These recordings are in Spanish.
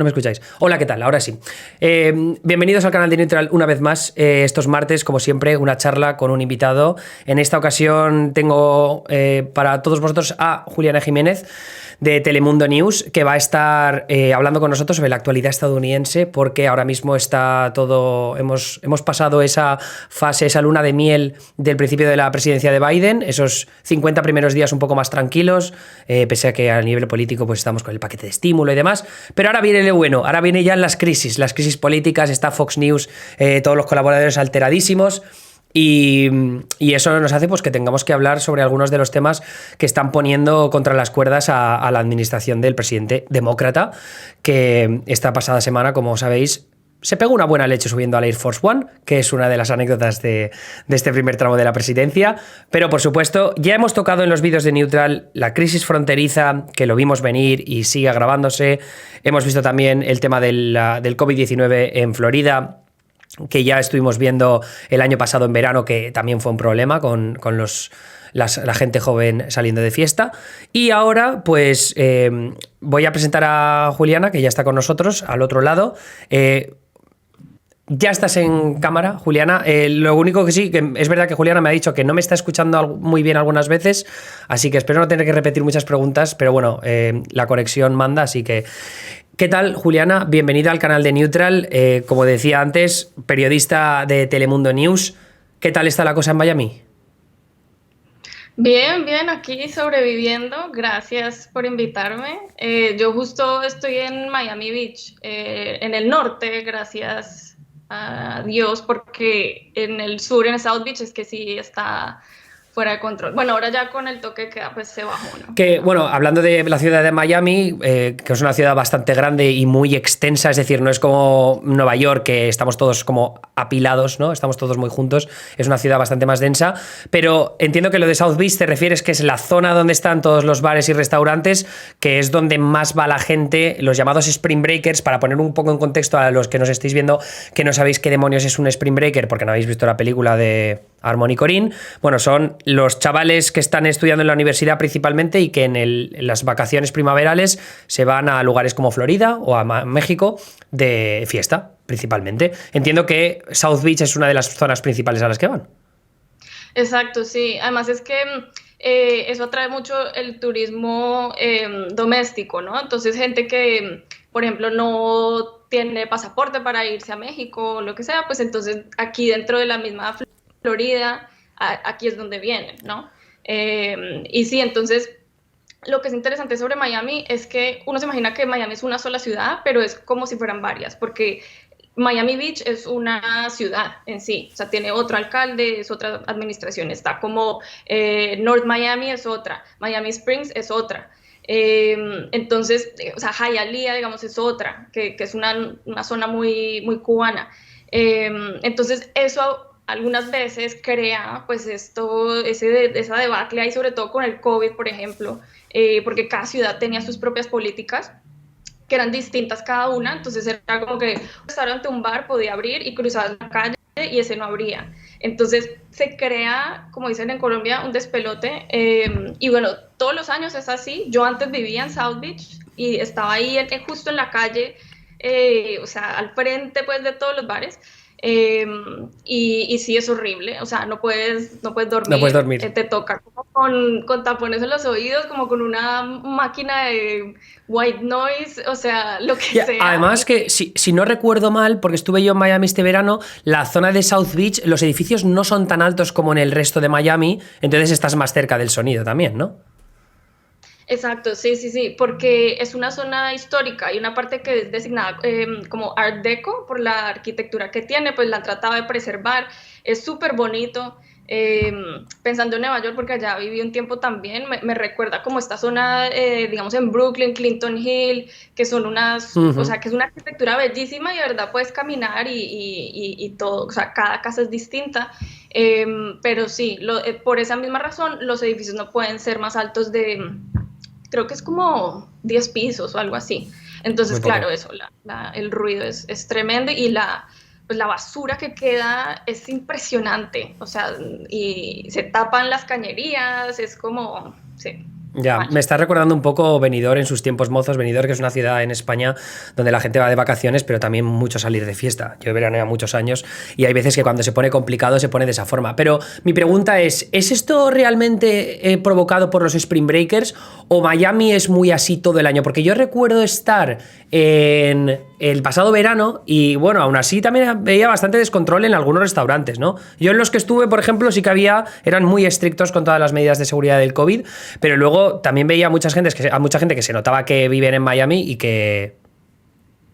¿No me escucháis? Hola, ¿qué tal? Ahora sí. Bienvenidos al canal de Neutral una vez más. Estos martes, como siempre, una charla con un invitado. En esta ocasión tengo para todos vosotros a Juliana Jiménez de Telemundo News, que va a estar hablando con nosotros sobre la actualidad estadounidense, porque ahora mismo está todo... Hemos pasado esa fase, esa luna de miel del principio de la presidencia de Biden, esos 50 primeros días un poco más tranquilos, pese a que a nivel político pues estamos con el paquete de estímulo y demás, pero ahora viene lo bueno, ahora viene ya las crisis políticas, está Fox News, todos los colaboradores alteradísimos. Y eso nos hace pues, que tengamos que hablar sobre algunos de los temas que están poniendo contra las cuerdas a la administración del presidente demócrata, que esta pasada semana, como sabéis, se pegó una buena leche subiendo al Air Force One, que es una de las anécdotas de este primer tramo de la presidencia. Pero, por supuesto, ya hemos tocado en los vídeos de Neutral la crisis fronteriza, que lo vimos venir y sigue agravándose. Hemos visto también el tema del COVID-19 en Florida, que ya estuvimos viendo el año pasado en verano, que también fue un problema con la gente joven saliendo de fiesta. Y ahora, pues, voy a presentar a Juliana, que ya está con nosotros, al otro lado. Ya estás en cámara, Juliana. Lo único que sí, que es verdad que Juliana me ha dicho que no me está escuchando muy bien algunas veces, así que espero no tener que repetir muchas preguntas, pero bueno, la conexión manda, así que... ¿Qué tal, Juliana? Bienvenida al canal de Neutral. Como decía antes, periodista de Telemundo News. ¿Qué tal está la cosa en Miami? Bien, bien, aquí sobreviviendo. Gracias por invitarme. Yo justo estoy en Miami Beach, en el norte, gracias a Dios, porque en el sur, en South Beach, es que sí está fuera de control. Bueno, ahora ya con el toque de queda, pues se bajó, ¿no? Que, bueno, hablando de la ciudad de Miami, que es una ciudad bastante grande y muy extensa, es decir, no es como Nueva York, que estamos todos como apilados, ¿no? Estamos todos muy juntos, es una ciudad bastante más densa, pero entiendo que lo de South Beach te refieres que es la zona donde están todos los bares y restaurantes, que es donde más va la gente, los llamados Spring Breakers, para poner un poco en contexto a los que nos estéis viendo, que no sabéis qué demonios es un Spring Breaker, porque no habéis visto la película de Harmony Korine. Bueno, son los chavales que están estudiando en la universidad principalmente y que en las vacaciones primaverales se van a lugares como Florida o a México de fiesta, principalmente. Entiendo que South Beach es una de las zonas principales a las que van. Exacto, sí. Además es que eso atrae mucho el turismo doméstico, ¿no? Entonces, gente que, por ejemplo, no tiene pasaporte para irse a México o lo que sea, pues entonces aquí dentro de la misma Florida, aquí es donde vienen, ¿no? Y sí, entonces lo que es interesante sobre Miami es que uno se imagina que Miami es una sola ciudad, pero es como si fueran varias, porque Miami Beach es una ciudad en sí, o sea, tiene otro alcalde, es otra administración, está como North Miami es otra, Miami Springs es otra. Entonces, o sea, Hialeah, digamos, es otra, que es una zona muy, muy cubana. Entonces, eso algunas veces crea pues esa debacle ahí, sobre todo con el COVID, por ejemplo, porque cada ciudad tenía sus propias políticas que eran distintas cada una, entonces era como que un restaurante, un bar podía abrir y cruzar la calle y ese no abría. Entonces se crea, como dicen en Colombia, un despelote y bueno, todos los años es así. Yo antes vivía en South Beach y estaba ahí justo en la calle, o sea, al frente pues de todos los bares. Y sí es horrible, o sea, no puedes No puedes dormir, dormir. te toca como con tapones en los oídos, como con una máquina de white noise, o sea, lo que sea. Además que, si no recuerdo mal, porque estuve yo en Miami este verano, la zona de South Beach, los edificios no son tan altos como en el resto de Miami, entonces estás más cerca del sonido también, ¿no? Exacto, sí, sí, sí, porque es una zona histórica y una parte que es designada como Art Deco por la arquitectura que tiene, pues la han tratado de preservar, es súper bonito. Pensando en Nueva York, porque allá viví un tiempo también, me recuerda como esta zona, digamos en Brooklyn, Clinton Hill, que son o sea, que es una arquitectura bellísima y de verdad puedes caminar y todo, o sea, cada casa es distinta, pero sí, por esa misma razón los edificios no pueden ser más altos creo que es como 10 pisos o algo así. Entonces, Muy claro, poco. eso, el ruido es tremendo y pues la basura que queda es impresionante, o sea, y se tapan las cañerías, es como, sí. Ya, mal. me está recordando un poco Benidorm en sus tiempos mozos. Benidorm, que es una ciudad en España donde la gente va de vacaciones, pero también mucho salir de fiesta. Yo he veraneado muchos años y hay veces que cuando se pone complicado se pone de esa forma. Pero mi pregunta ¿es esto realmente provocado por los Spring Breakers o Miami es muy así todo el año? Porque yo recuerdo estar en el pasado verano y bueno, aún así también veía bastante descontrol en algunos restaurantes, ¿no? Yo en los que estuve, por ejemplo, sí que eran muy estrictos con todas las medidas de seguridad del COVID, pero luego también veía a mucha gente que se notaba que viven en Miami y que,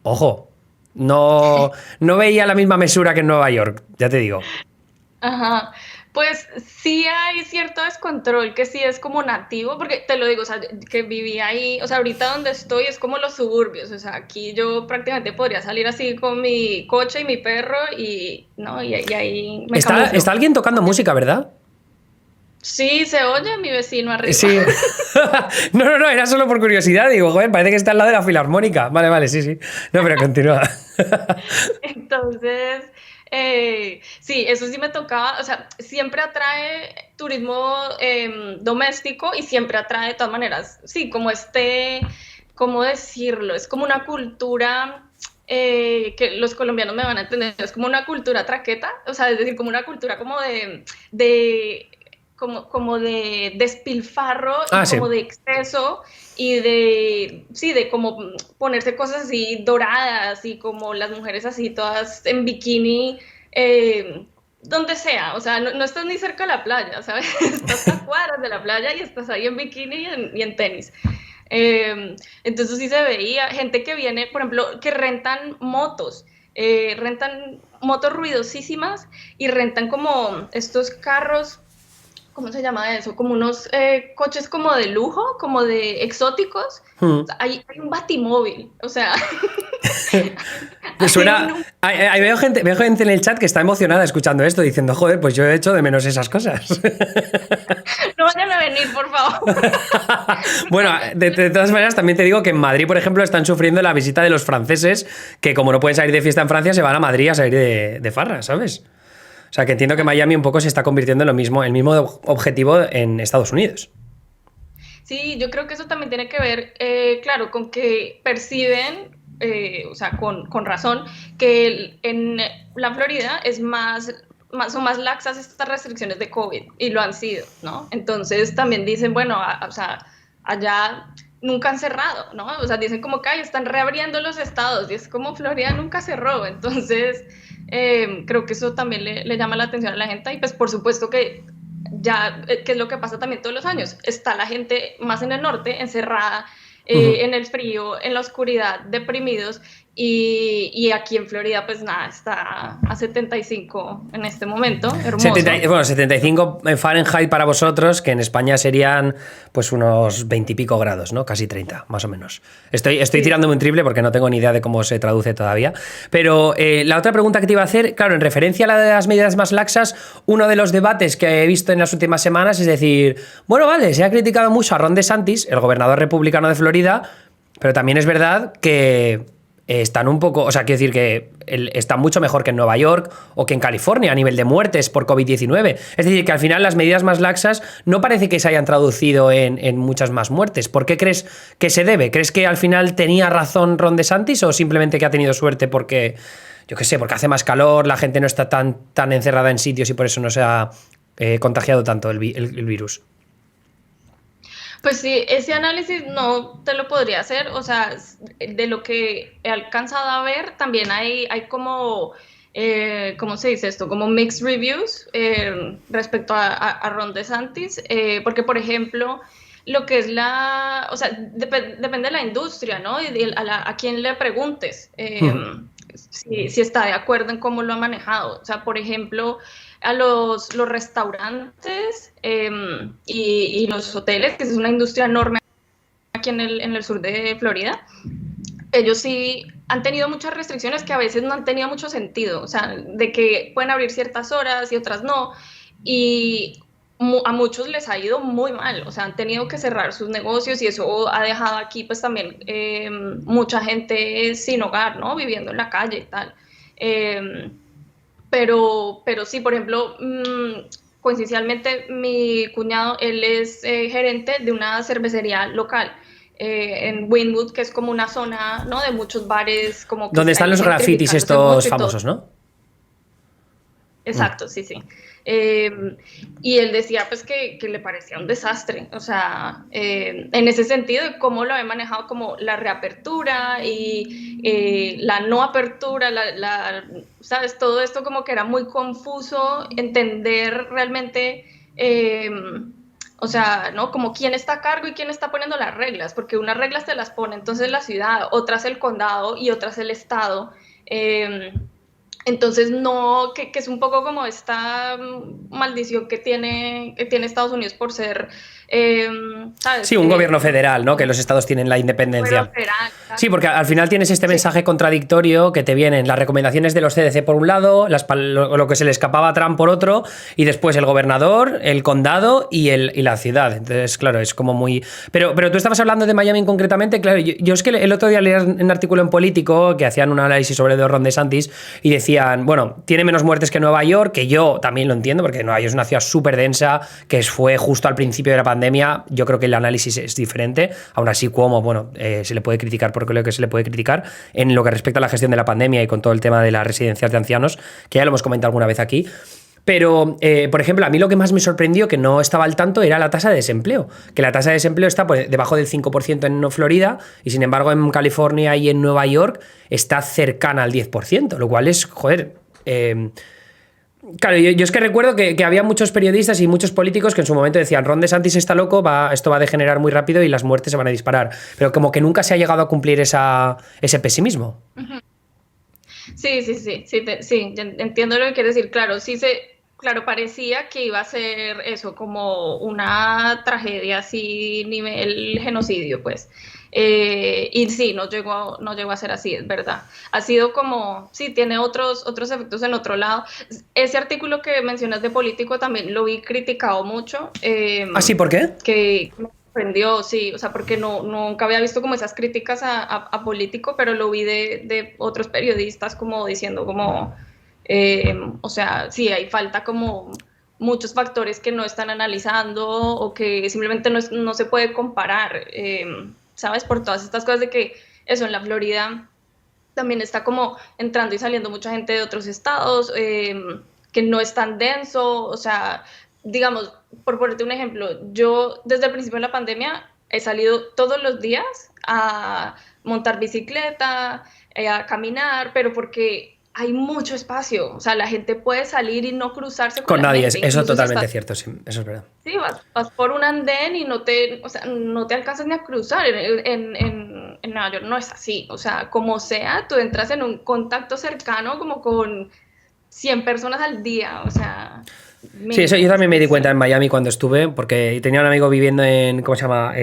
ojo, no veía la misma mesura que en Nueva York, ya te digo. Ajá. Pues sí hay cierto descontrol que sí es como nativo, porque te lo digo, o sea, que viví ahí, o sea, ahorita donde estoy es como los suburbios, o sea, aquí yo prácticamente podría salir así con mi coche y mi perro y, ¿no? Y ahí me camuflo. Está alguien tocando música, ¿verdad? Sí, se oye mi vecino arriba. Sí. No, era solo por curiosidad. Digo, joder, parece que está al lado de la filarmónica. Vale, sí. No, pero continúa. Entonces, sí, eso sí me tocaba, o sea, siempre atrae turismo doméstico y siempre atrae de todas maneras, sí, como ¿cómo decirlo? Es como una cultura que los colombianos me van a entender, es como una cultura traqueta, o sea, es decir, como una cultura como como de despilfarro y Sí. como de exceso y sí, de como ponerse cosas así doradas y como las mujeres así todas en bikini, donde sea, o sea, no estás ni cerca de la playa, ¿sabes? Estás a cuadras de la playa y estás ahí en bikini y en tenis. Entonces sí se veía gente que viene, por ejemplo, que rentan motos ruidosísimas y rentan como estos carros. ¿Cómo se llama eso? Como unos coches como de lujo, como de exóticos. O sea, hay un batimóvil, o sea, Me hay suena. Veo gente en el chat que está emocionada escuchando esto, diciendo, joder, pues yo he hecho de menos esas cosas. no vayan a venir, por favor. Bueno, de todas maneras, también te digo que en Madrid, por ejemplo, están sufriendo la visita de los franceses, que como no pueden salir de fiesta en Francia, se van a Madrid a salir de farra, ¿sabes? O sea, que entiendo que Miami un poco se está convirtiendo en el mismo objetivo en Estados Unidos. Sí, yo creo que eso también tiene que ver, claro, con que perciben, o sea, con razón, que en la Florida son más laxas estas restricciones de COVID y lo han sido, ¿no? Entonces también dicen, bueno, o sea, allá nunca han cerrado, ¿no? O sea, dicen como que están reabriendo los estados y es como Florida nunca cerró, entonces creo que eso también le llama la atención a la gente y pues por supuesto que ya, que es lo que pasa también todos los años, está la gente más en el norte, encerrada, en el frío, en la oscuridad, deprimidos, y aquí en Florida, pues nada, está a 75 en este momento, hermoso. 75 en Fahrenheit para vosotros, que en España serían pues unos 20 y pico grados, ¿no? Casi 30, más o menos. Estoy tirándome un triple porque no tengo ni idea de cómo se traduce todavía. Pero la otra pregunta que te iba a hacer, claro, en referencia a la de las medidas más laxas, uno de los debates que he visto en las últimas semanas es decir, bueno, vale, se ha criticado mucho a Ron DeSantis, el gobernador republicano de Florida, pero también es verdad que están un poco, o sea, quiero decir que está mucho mejor que en Nueva York o que en California a nivel de muertes por COVID-19. Es decir, que al final las medidas más laxas no parece que se hayan traducido en muchas más muertes. ¿Por qué crees que se debe? ¿Crees que al final tenía razón Ron DeSantis o simplemente que ha tenido suerte porque, yo qué sé, porque hace más calor, la gente no está tan encerrada en sitios y por eso no se ha contagiado tanto el virus? Pues sí, ese análisis no te lo podría hacer, o sea, de lo que he alcanzado a ver, también hay como, ¿cómo se dice esto? Como mixed reviews respecto a Ron DeSantis, porque por ejemplo, lo que es o sea, depende de la industria, ¿no? Y a quién le preguntes si está de acuerdo en cómo lo ha manejado. O sea, por ejemplo, a los restaurantes y los hoteles, que es una industria enorme aquí en el sur de Florida, ellos sí han tenido muchas restricciones que a veces no han tenido mucho sentido, o sea, de que pueden abrir ciertas horas y otras no, y a muchos les ha ido muy mal, o sea, han tenido que cerrar sus negocios y eso ha dejado aquí pues también mucha gente sin hogar, ¿no? Viviendo en la calle y tal. Pero sí, por ejemplo, coincidencialmente mi cuñado, él es gerente de una cervecería local en Wynwood, que es como una zona, ¿no?, de muchos bares, como que Donde está están los grafitis gentrificándose mucho estos y todo. famosos, ¿no? Exacto, sí, sí. Eh, y él decía pues que le parecía un desastre, o sea, en ese sentido de cómo lo había manejado como la reapertura y la no apertura, ¿sabes? Todo esto como que era muy confuso entender realmente, o sea, ¿no? Como quién está a cargo y quién está poniendo las reglas, porque unas reglas te las pone entonces la ciudad, otras el condado y otras el estado. Entonces, no, que es un poco como esta maldición que tiene Estados Unidos por ser, eh, ¿sabes? Sí, un gobierno federal, ¿no? Que los estados tienen la Gobierno independencia. federal, Sí, exacto. porque al final tienes este Sí, mensaje contradictorio que te vienen las recomendaciones de los CDC por un lado, lo que se le escapaba a Trump por otro, y después el gobernador, el condado y la ciudad. Entonces, claro, es como muy... Pero tú estabas hablando de Miami concretamente, claro, yo es que el otro día leí un artículo en Político que hacían un análisis sobre Ron DeSantis y decían, bueno, tiene menos muertes que Nueva York, que yo también lo entiendo, porque Nueva York es una ciudad súper densa, que fue justo al principio de la pandemia. Yo creo que el análisis es diferente. Aún así, Cuomo, bueno, se le puede criticar porque lo que se le puede criticar en lo que respecta a la gestión de la pandemia y con todo el tema de las residencias de ancianos, que ya lo hemos comentado alguna vez aquí. Pero, por ejemplo, a mí lo que más me sorprendió, que no estaba al tanto, era la tasa de desempleo. Que la tasa de desempleo está por debajo del 5% en Florida y, sin embargo, en California y en Nueva York está cercana al 10%, lo cual es, joder... Claro, yo es que recuerdo que había muchos periodistas y muchos políticos que en su momento decían, Ron DeSantis está loco, esto va a degenerar muy rápido y las muertes se van a disparar. Pero como que nunca se ha llegado a cumplir ese pesimismo. sí, sí, sí, sí, sí, entiendo lo que quieres decir. Claro, claro, parecía que iba a ser eso, como una tragedia así, nivel genocidio, pues. Y sí, no llegó a ser así, es verdad. Ha sido como, sí, tiene otros efectos en otro lado. Ese artículo que mencionas de Político también lo vi criticado mucho. ¿Ah, sí? ¿Por qué? Que me sorprendió, sí, o sea, porque nunca había visto como esas críticas a Político, pero lo vi de otros periodistas como diciendo como, o sea, sí, hay falta como muchos factores que no están analizando o que simplemente no se puede comparar, ¿sabes? Por todas estas cosas de que eso en la Florida también está como entrando y saliendo mucha gente de otros estados, que no es tan denso, o sea, digamos, por ponerte un ejemplo, yo desde el principio de la pandemia he salido todos los días a montar bicicleta, a caminar, pero porque hay mucho espacio, o sea, la gente puede salir y no cruzarse con Con la nadie, gente, eso incluso si totalmente estás, cierto, sí, eso es verdad. sí, vas por un andén y o sea, no te alcanzas ni a cruzar. En Nueva York no es así, o sea, como sea, tú entras en un contacto cercano como con 100 personas al día, o sea, Sí, eso yo mínimo, también me di cuenta sí. en Miami cuando estuve, porque tenía un amigo viviendo en, ¿cómo se llama?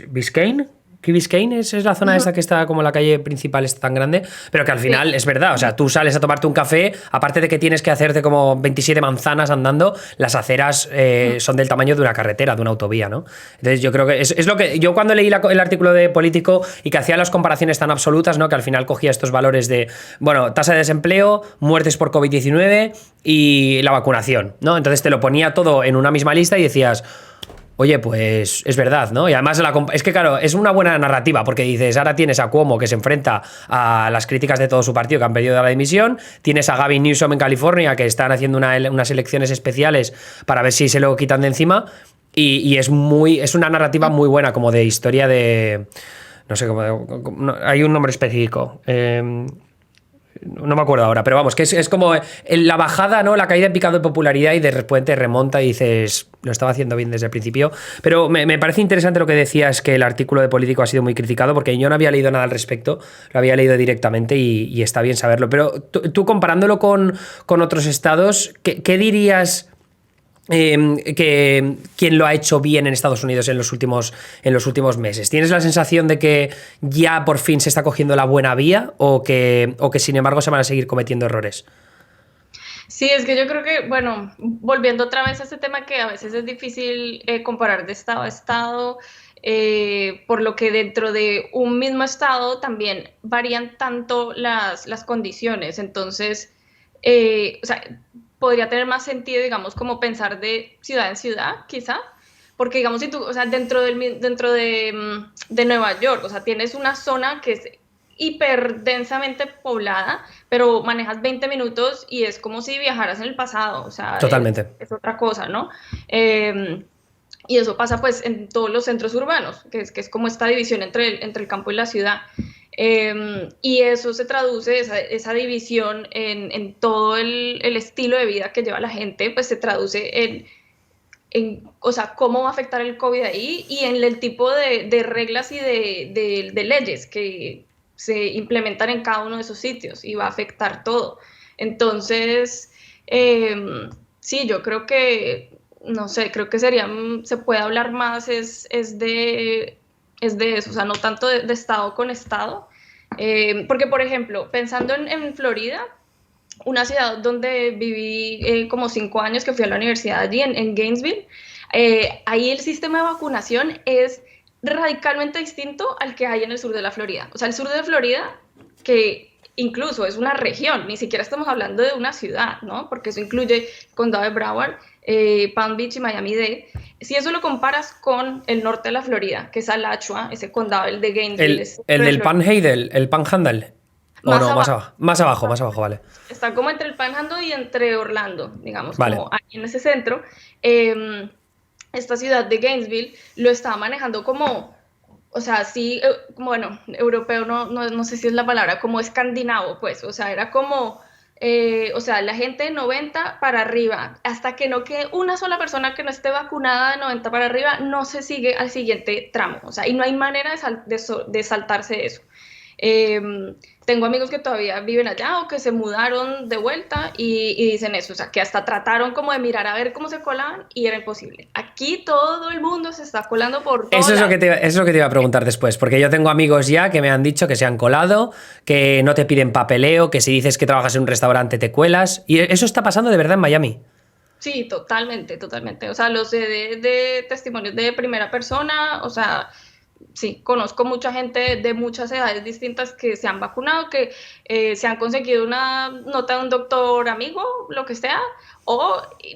Biscayne. Key Biscayne es la zona Ujú, esta que está como la calle principal, está tan grande, pero que al sí. final es verdad, o sea, tú sales a tomarte un café, aparte de que tienes que hacerte como 27 manzanas andando, las aceras son del tamaño de una carretera, de una autovía, ¿no? Entonces yo creo que es lo que yo cuando leí el artículo de Político y que hacía las comparaciones tan absolutas, ¿no? Que al final cogía estos valores de, bueno, tasa de desempleo, muertes por COVID-19 y la vacunación, ¿no? Entonces te lo ponía todo en una misma lista y decías, oye, pues es verdad, ¿no? Y además es que, claro, es una buena narrativa porque dices, ahora tienes a Cuomo que se enfrenta a las críticas de todo su partido que han pedido la dimisión, tienes a Gavin Newsom en California que están haciendo unas elecciones especiales para ver si se lo quitan de encima y es una narrativa muy buena como de historia de... No sé cómo... Hay un nombre específico. No me acuerdo ahora, pero vamos, que es como la bajada, ¿no? La caída en picado de popularidad y de repente remonta y dices, lo estaba haciendo bien desde el principio. Pero me parece interesante lo que decías, que el artículo de Político ha sido muy criticado, porque yo no había leído nada al respecto, lo había leído directamente y está bien saberlo. Pero tú comparándolo con otros estados, ¿qué dirías? Que quién lo ha hecho bien en Estados Unidos en los últimos meses. ¿Tienes la sensación de que ya por fin se está cogiendo la buena vía o que sin embargo se van a seguir cometiendo errores? Sí, es que yo creo que, bueno, volviendo otra vez a este tema que a veces es difícil comparar de estado a estado, por lo que dentro de un mismo estado también varían tanto las condiciones. Entonces, o sea, podría tener más sentido, digamos, como pensar de ciudad en ciudad, quizá. Porque, digamos, si tú, o sea, dentro de Nueva York, o sea, tienes una zona que es hiper densamente poblada, pero manejas 20 minutos y es como si viajaras en el pasado, o sea, Totalmente. es otra cosa, ¿no? Y eso pasa pues en todos los centros urbanos, que es como esta división entre el campo y la ciudad. Y eso se traduce, esa división en todo el estilo de vida que lleva la gente, pues se traduce o sea, cómo va a afectar el COVID ahí y en el tipo de reglas y de leyes que se implementan en cada uno de esos sitios y va a afectar todo. Entonces, sí, yo creo que, no sé, creo que se puede hablar más es de eso, o sea, no tanto de estado con estado, porque, por ejemplo, pensando en Florida, una ciudad donde viví como 5 años, que fui a la universidad allí, en Gainesville, ahí el sistema de vacunación es radicalmente distinto al que hay en el sur de la Florida. O sea, el sur de Florida, que incluso es una región, ni siquiera estamos hablando de una ciudad, ¿no? Porque eso incluye el condado de Broward, Palm Beach y Miami-Dade. Si eso lo comparas con el norte de la Florida, que es Alachua, ese condado, el de Gainesville. El del Panhandle, el Panhandle. O Más no, más abajo. abajo. Más abajo, más abajo, vale. Está como entre el Panhandle y entre Orlando, digamos, Vale. como ahí en ese centro. Esta ciudad de Gainesville lo estaba manejando como, o sea, sí, bueno, europeo no sé si es la palabra, como escandinavo, pues, o sea, era como, o sea, la gente de 90 para arriba, hasta que no quede una sola persona que no esté vacunada de 90 para arriba, no se sigue al siguiente tramo, o sea, y no hay manera de saltarse eso. Tengo amigos que todavía viven allá o que se mudaron de vuelta y dicen eso, o sea, que hasta trataron como de mirar a ver cómo se colaban y era imposible. Aquí todo el mundo se está colando por todos Eso es lados. eso es lo que te iba a preguntar después, porque yo tengo amigos ya que me han dicho que se han colado, que no te piden papeleo, que si dices que trabajas en un restaurante te cuelas, y eso está pasando de verdad en Miami. Sí, totalmente, totalmente. O sea, lo sé de testimonios de primera persona, o sea, sí, conozco mucha gente de muchas edades distintas que se han vacunado, que se han conseguido una nota de un doctor amigo, lo que sea,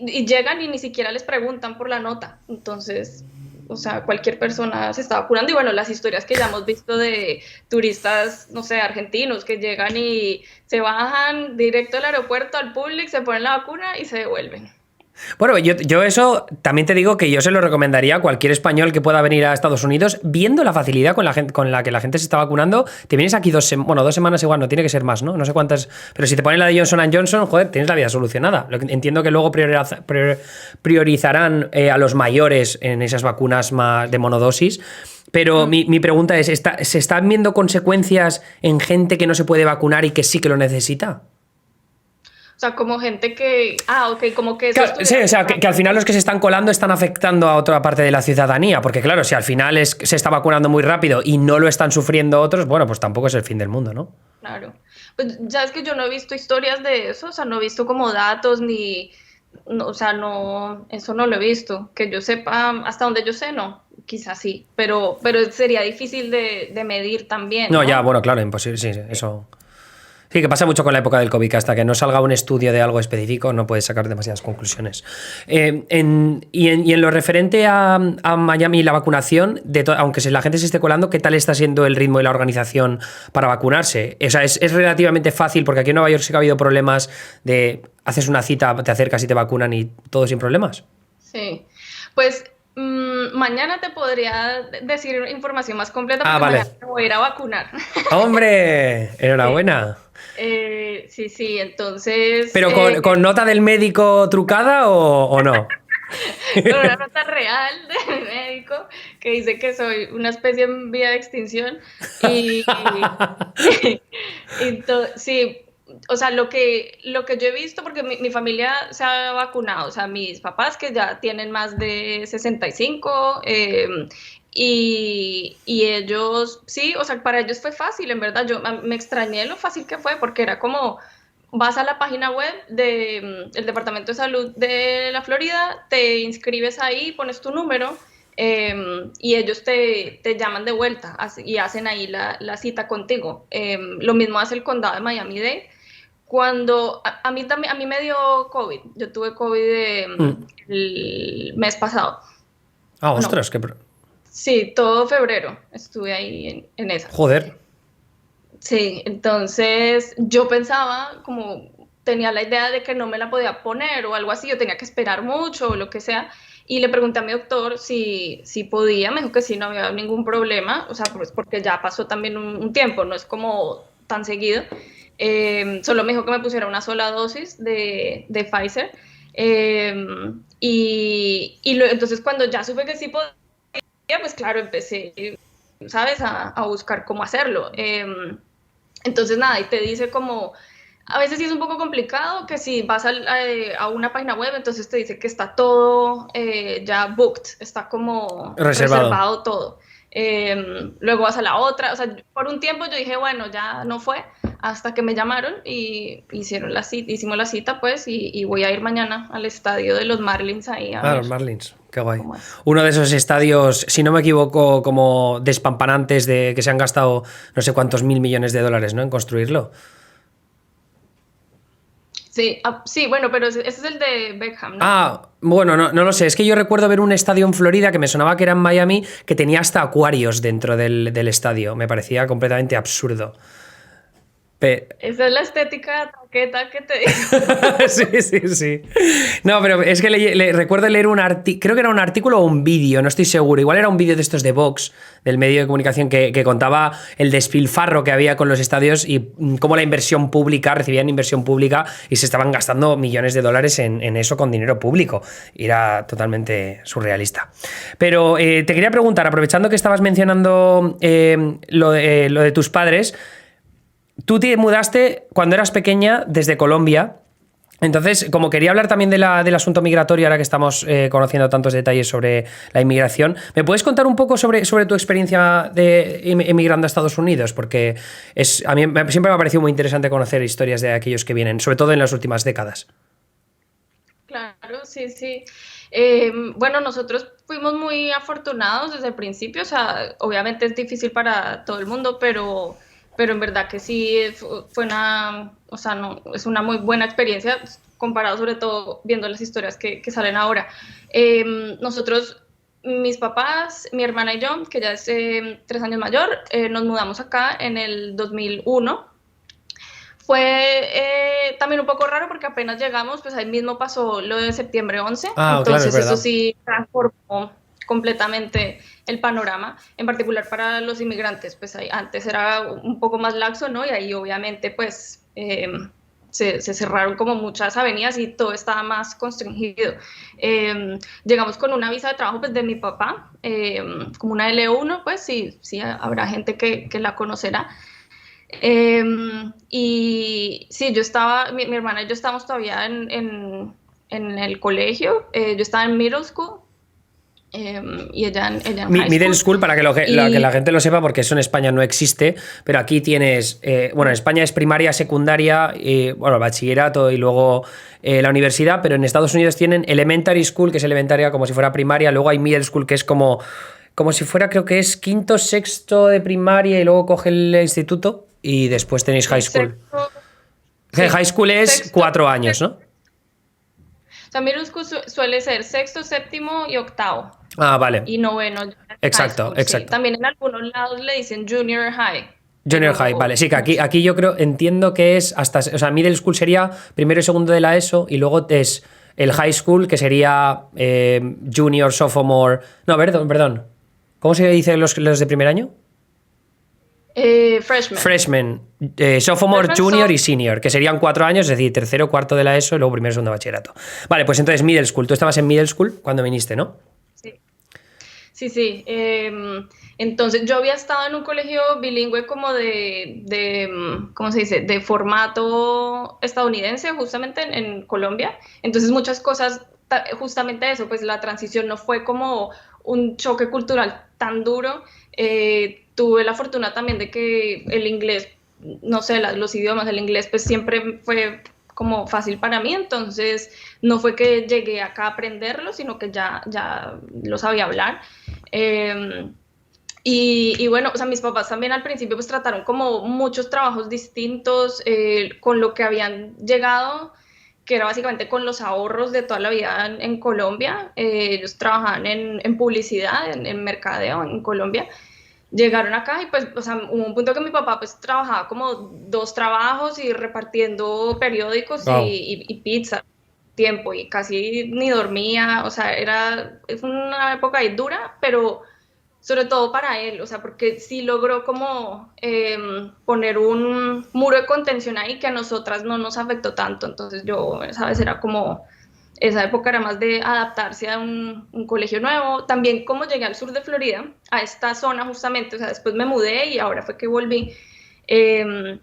y llegan y ni siquiera les preguntan por la nota. Entonces, o sea, cualquier persona se está vacunando. Y bueno, las historias que ya hemos visto de turistas, no sé, argentinos, que llegan y se bajan directo al aeropuerto, al Publix, se ponen la vacuna y se devuelven. Bueno, yo eso también te digo que yo se lo recomendaría a cualquier español que pueda venir a Estados Unidos, viendo la facilidad con la que la gente se está vacunando. Te vienes aquí 2 semanas igual, no tiene que ser más, ¿no? No sé cuántas, pero si te ponen la de Johnson & Johnson, joder, tienes la vida solucionada. Entiendo que luego priorizarán a los mayores en esas vacunas más de monodosis. Pero mi pregunta es, ¿se están viendo consecuencias en gente que no se puede vacunar y que sí que lo necesita? O sea, como gente que... Ah, ok, como que... Claro, sí, o sea, que al final los que se están colando están afectando a otra parte de la ciudadanía, porque claro, si al final se está vacunando muy rápido y no lo están sufriendo otros, bueno, pues tampoco es el fin del mundo, ¿no? Claro. Pues ya es que yo no he visto historias de eso, o sea, no he visto como datos ni... No, o sea, no, eso no lo he visto. Que yo sepa, hasta donde yo sé, no. Quizás sí, pero sería difícil de medir también, No, ¿no? ya, bueno, claro, imposible, sí, eso... Sí, que pasa mucho con la época del COVID, que hasta que no salga un estudio de algo específico no puedes sacar demasiadas conclusiones. Y en lo referente a Miami y la vacunación, aunque la gente se esté colando, ¿qué tal está siendo el ritmo y la organización para vacunarse? O sea, es relativamente fácil, porque aquí en Nueva York sí que ha habido problemas de haces una cita, te acercas y te vacunan y todo sin problemas. Sí, pues mañana te podría decir información más completa porque Vale. mañana me voy a ir a vacunar. ¡Hombre! Enhorabuena. Sí, entonces... ¿Pero con nota del médico trucada o no? Con una nota real de mi médico que dice que soy una especie en vía de extinción y sí, o sea, lo que yo he visto, porque mi familia se ha vacunado, o sea, mis papás que ya tienen más de 65 y ellos, sí, o sea, para ellos fue fácil, en verdad, yo me extrañé lo fácil que fue porque era como... Vas a la página web del Departamento de Salud de la Florida, te inscribes ahí, pones tu número y ellos te llaman de vuelta y hacen ahí la cita contigo. Lo mismo hace el condado de Miami-Dade. a mí también, a mí me dio COVID. Yo tuve COVID el mes pasado. Ah, No, ostras, sí, todo febrero estuve ahí en esa. Joder. Sí, entonces yo pensaba, como tenía la idea de que no me la podía poner o algo así, yo tenía que esperar mucho o lo que sea, y le pregunté a mi doctor si podía, me dijo que sí, no había ningún problema, o sea, pues porque ya pasó también un tiempo, no es como tan seguido. Solo me dijo que me pusiera una sola dosis de Pfizer. Entonces cuando ya supe que sí podía, pues claro, empecé, ¿sabes?, a buscar cómo hacerlo. Entonces, nada, y te dice como, a veces sí es un poco complicado, que si vas a una página web, entonces te dice que está todo ya booked, está como Reservado. reservado todo. Luego vas a la otra, o sea, por un tiempo yo dije, bueno, ya no fue, hasta que me llamaron y hicimos la cita, pues, y voy a ir mañana al estadio de los Marlins ahí a Ah, ver los Marlins, qué guay. cómo es. Uno de esos estadios, si no me equivoco, como despampanantes de que se han gastado no sé cuántos mil millones de dólares, ¿no? En construirlo. Sí, sí, bueno, pero ese es el de Beckham, ¿no? Ah, bueno, no lo sé. Es que yo recuerdo ver un estadio en Florida que me sonaba que era en Miami, que tenía hasta acuarios dentro del estadio. Me parecía completamente absurdo. Esa es la estética traqueta que te digo. Sí, sí, sí. No, pero es que recuerdo leer un artículo, creo que era un artículo o un vídeo, no estoy seguro. Igual era un vídeo de estos de Vox, del medio de comunicación, que contaba el despilfarro que había con los estadios y cómo la inversión pública, recibían inversión pública y se estaban gastando millones de dólares en eso con dinero público. Y era totalmente surrealista. Pero te quería preguntar, aprovechando que estabas mencionando lo de tus padres. Tú te mudaste cuando eras pequeña desde Colombia. Entonces, como quería hablar también del asunto migratorio, ahora que estamos conociendo tantos detalles sobre la inmigración, ¿me puedes contar un poco sobre tu experiencia de emigrando a Estados Unidos? Porque a mí siempre me ha parecido muy interesante conocer historias de aquellos que vienen, sobre todo en las últimas décadas. Claro, sí, sí. Bueno, nosotros fuimos muy afortunados desde el principio, o sea, obviamente es difícil para todo el mundo, pero en verdad que sí fue una, o sea, no, es una muy buena experiencia comparado sobre todo viendo las historias que salen ahora. Nosotros, mis papás, mi hermana y yo, que ya es 3 años mayor, nos mudamos acá en el 2001. Fue también un poco raro porque apenas llegamos, pues ahí mismo pasó lo de septiembre 11, Ah, claro, es entonces eso verdad. sí transformó completamente el panorama, en particular para los inmigrantes, pues ahí, antes era un poco más laxo, ¿no? Y ahí obviamente pues se cerraron como muchas avenidas y todo estaba más constringido. Llegamos con una visa de trabajo pues de mi papá, como una L1, pues sí, sí habrá gente que la conocerá. Y sí, yo estaba, mi hermana y yo estábamos todavía en el colegio, yo estaba en middle school y ella en high Middle school. school, para que, que la gente lo sepa, porque eso en España no existe, pero aquí tienes, bueno, en España es primaria, secundaria, bueno, bachillerato y luego la universidad, pero en Estados Unidos tienen elementary school, que es elementaria como si fuera primaria, luego hay middle school, que es como si fuera, creo que es quinto, sexto de primaria y luego coge el instituto y después tenéis high school. Sexto, High sí, school es sexto, 4 años, ¿no? o sea, middle school suele ser sexto, séptimo y octavo, Ah, vale. y noveno ya en high Exacto, school, sí. exacto. También en algunos lados le dicen junior high, Junior High, vale. pero Sí, que no sé. aquí yo creo, entiendo que es hasta. O sea, Middle School sería primero y segundo de la ESO y luego es el High School, que sería Junior, Sophomore. No, perdón. ¿Cómo se dice los de primer año? Freshman. Freshman, Sophomore, Freshman Junior son, y Senior, que serían 4 años, es decir, tercero, cuarto de la ESO y luego primero y segundo de bachillerato. Vale, pues entonces Middle School. Tú estabas en Middle School cuando viniste, ¿no? sí. Sí, sí. Entonces yo había estado en un colegio bilingüe como ¿cómo se dice? De formato estadounidense, justamente en Colombia. Entonces muchas cosas, justamente eso, pues la transición no fue como un choque cultural tan duro. Tuve la fortuna también de que el inglés, no sé, los idiomas, el inglés pues siempre fue como fácil para mí, entonces no fue que llegué acá a aprenderlo, sino que ya lo sabía hablar. Eh, Y bueno, o sea, mis papás también al principio pues trataron como muchos trabajos distintos con lo que habían llegado, que era básicamente con los ahorros de toda la vida en Colombia. Ellos trabajaban en publicidad, en mercadeo en Colombia. Llegaron acá y pues, o sea, hubo un punto que mi papá pues trabajaba como dos trabajos y repartiendo periódicos Wow. y pizza tiempo y casi ni dormía, o sea, fue una época ahí dura, pero sobre todo para él, o sea, porque sí logró como poner un muro de contención ahí que a nosotras no nos afectó tanto, entonces yo, sabes, era como, esa época era más de adaptarse a un colegio nuevo, también como llegué al sur de Florida, a esta zona justamente, o sea, después me mudé y ahora fue que volví, eh,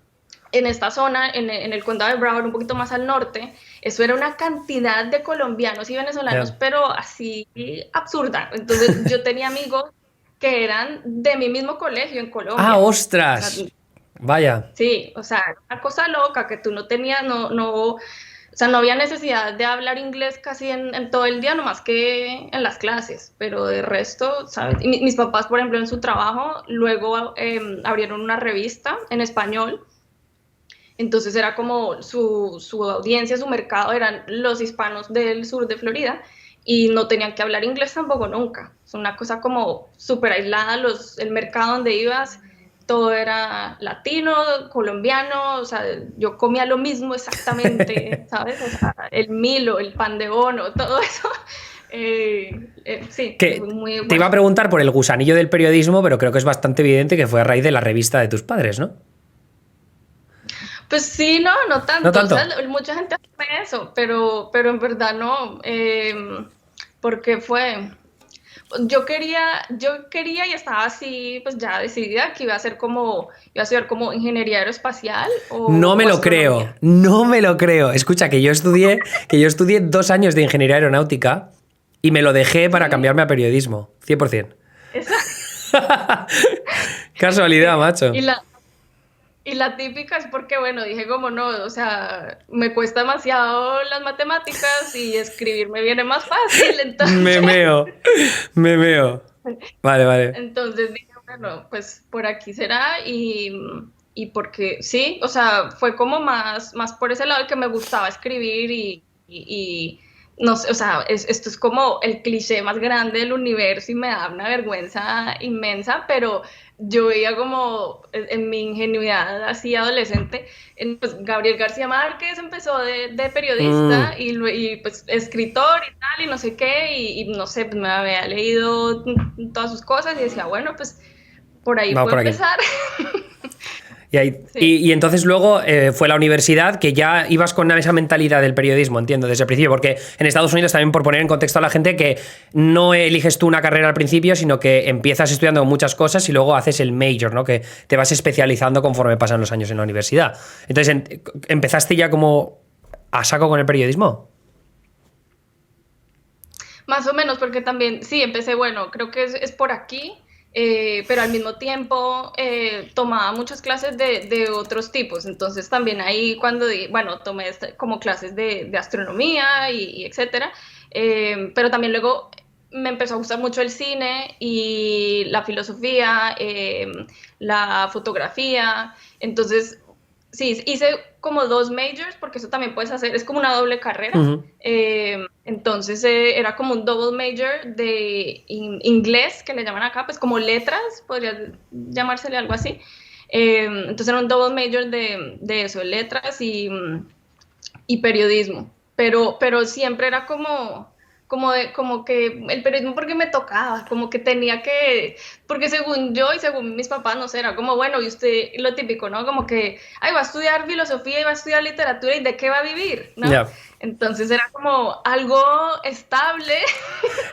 en esta zona, en el condado de Broward, un poquito más al norte, eso era una cantidad de colombianos y venezolanos, Yeah. pero así absurda. Entonces yo tenía amigos que eran de mi mismo colegio en ¡Ah, Colombia. O sea, ostras! Vaya. sí, o sea, una cosa loca que tú no tenías, o sea, no había necesidad de hablar inglés casi en todo el día, nomás que en las clases, pero de resto, ¿sabes? Y mis papás, por ejemplo, en su trabajo, luego abrieron una revista en español, entonces era como su audiencia, su mercado eran los hispanos del sur de Florida y no tenían que hablar inglés tampoco nunca. Es una cosa como súper aislada, el mercado donde ibas, todo era latino, colombiano, o sea, yo comía lo mismo exactamente, ¿sabes? O sea, el Milo, el pan de bono, todo eso. Sí, Que muy te iba a bueno. preguntar por el gusanillo del periodismo, pero creo que es bastante evidente que fue a raíz de la revista de tus padres, ¿no? Pues sí, no, no No tanto. O sea, tanto. mucha gente hace eso, pero en verdad no. Porque fue. Yo quería y estaba así, pues ya decidida que iba a estudiar como ingeniería aeroespacial No me o lo creo, astronomía. no me lo creo. Escucha, que yo estudié 2 años de ingeniería aeronáutica y me lo dejé para Sí, cambiarme a periodismo, 100%. esa. Casualidad, Sí. macho. Y la típica es porque, bueno, dije como no, o sea, me cuesta demasiado las matemáticas y escribir me viene más fácil, Me entonces. meo, me meo. Vale, vale. Entonces dije, bueno, pues por aquí será y porque sí, o sea, fue como más por ese lado que me gustaba escribir y no sé, o sea, esto es como el cliché más grande del universo y me da una vergüenza inmensa, pero yo veía como en mi ingenuidad así adolescente, pues Gabriel García Márquez empezó de periodista Mm, y pues escritor y tal, y no sé qué, y no sé, pues me había leído todas sus cosas y decía, bueno, pues por ahí vamos puedo por aquí. empezar. Y, ahí- y, Sí. y entonces luego fue la universidad que ya ibas con esa mentalidad del periodismo, entiendo, desde el principio, porque en Estados Unidos también por poner en contexto a la gente que no eliges tú una carrera al principio, sino que empiezas estudiando muchas cosas y luego haces el major, ¿no? Que te vas especializando conforme pasan los años en la universidad. Entonces, ¿empezaste ya como a saco con el periodismo? Más o menos, porque también, sí, empecé, bueno, creo que es por aquí, pero al mismo tiempo tomaba muchas clases de otros tipos. Entonces también ahí cuando, bueno, tomé como clases de astronomía y etcétera, pero también luego me empezó a gustar mucho el cine y la filosofía, la fotografía. Entonces, sí, hice como dos majors, porque eso también puedes hacer, es como una doble carrera. Ujú. Entonces era como un double major de inglés, que le llaman acá, pues como letras, podría llamársele algo así. Entonces era un double major de eso, letras y periodismo. Pero siempre era como que el periodismo porque me tocaba, como que tenía que, porque según yo y según mis papás, no sé, era como, bueno, y usted, lo típico, ¿no? Como que, ay, va a estudiar filosofía y va a estudiar literatura y de qué va a vivir, ¿no? Ya. Entonces era como algo estable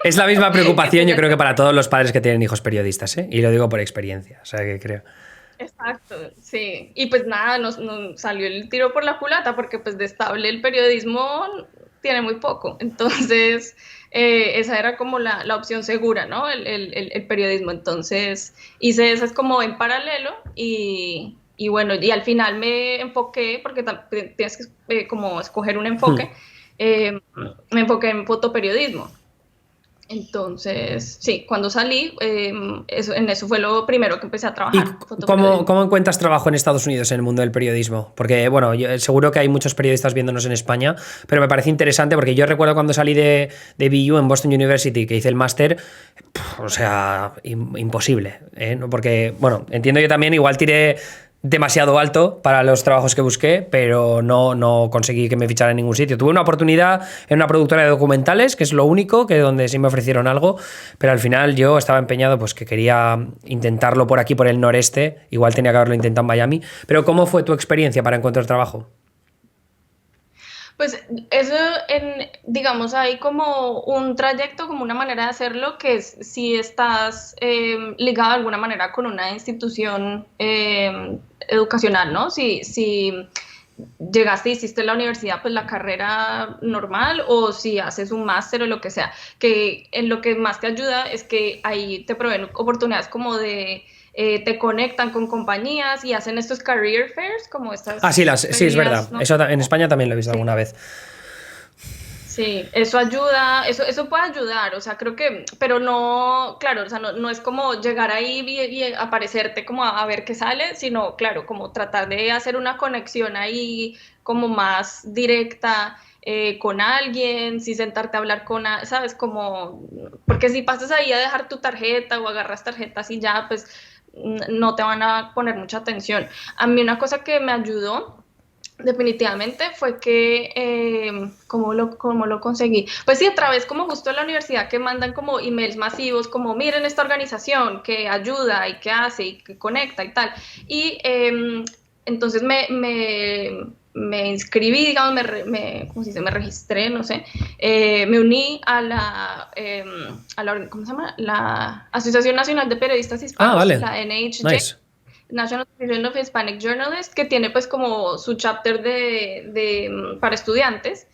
Es la misma que preocupación, yo tenía creo que. que para todos los padres que tienen hijos periodistas, ¿eh? Y lo digo por experiencia, o sea que creo. Exacto, sí. Y pues nada, nos salió el tiro por la culata porque pues de estable el periodismo tiene muy poco. Entonces, esa era como la opción segura, ¿no? El periodismo. Entonces, hice esas como en paralelo y bueno, y al final me enfoqué, porque tienes que como escoger un Hmm. enfoque, me enfoqué en fotoperiodismo. Entonces, sí, cuando salí, en eso fue lo primero que empecé a ¿Y trabajar, cómo encuentras trabajo en Estados Unidos en el mundo del periodismo? Porque, bueno, seguro que hay muchos periodistas viéndonos en España, pero me parece interesante porque yo recuerdo cuando salí de BU en Boston University, que hice el máster, o sea, imposible, ¿eh? ¿No? Porque, bueno, entiendo yo también, igual tiré demasiado alto para los trabajos que busqué, pero no conseguí que me fichara en ningún sitio. Tuve una oportunidad en una productora de documentales, que es lo único, que donde sí me ofrecieron algo, pero al final yo estaba empeñado, pues que quería intentarlo por aquí, por el noreste, igual tenía que haberlo intentado en Miami. Pero ¿cómo fue tu experiencia para encontrar trabajo? Pues eso, digamos, hay como un trayecto, como una manera de hacerlo, que es si estás ligado de alguna manera con una institución educacional, ¿no? Si llegaste y hiciste la universidad, pues la carrera normal, o si haces un máster o lo que sea, que en lo que más te ayuda es que ahí te proveen oportunidades como de te conectan con compañías y hacen estos career fairs, como Ah, estas sí, sí, es verdad. ferias, ¿no? Eso en España también lo he visto Sí. alguna vez. Sí, eso ayuda, eso puede ayudar, o sea, creo que, pero no, claro, o sea, no es como llegar ahí y aparecerte como a ver qué sale, sino, claro, como tratar de hacer una conexión ahí como más directa con alguien, si sentarte a hablar ¿sabes? Como, porque si pasas ahí a dejar tu tarjeta o agarras tarjetas y ya, pues no te van a poner mucha atención. A mí una cosa que me ayudó definitivamente fue que, cómo lo conseguí? Pues sí, a través como justo de la universidad que mandan como emails masivos, como miren esta organización que ayuda y que hace y que conecta y tal. Y entonces me inscribí, digamos, ¿cómo se dice? Me registré, no sé, me uní ¿cómo se llama? La Asociación Nacional de Periodistas Ah, Hispanos, vale. la NHJ. Nice. National Association of Hispanic Journalists, que tiene pues como su chapter para estudiantes.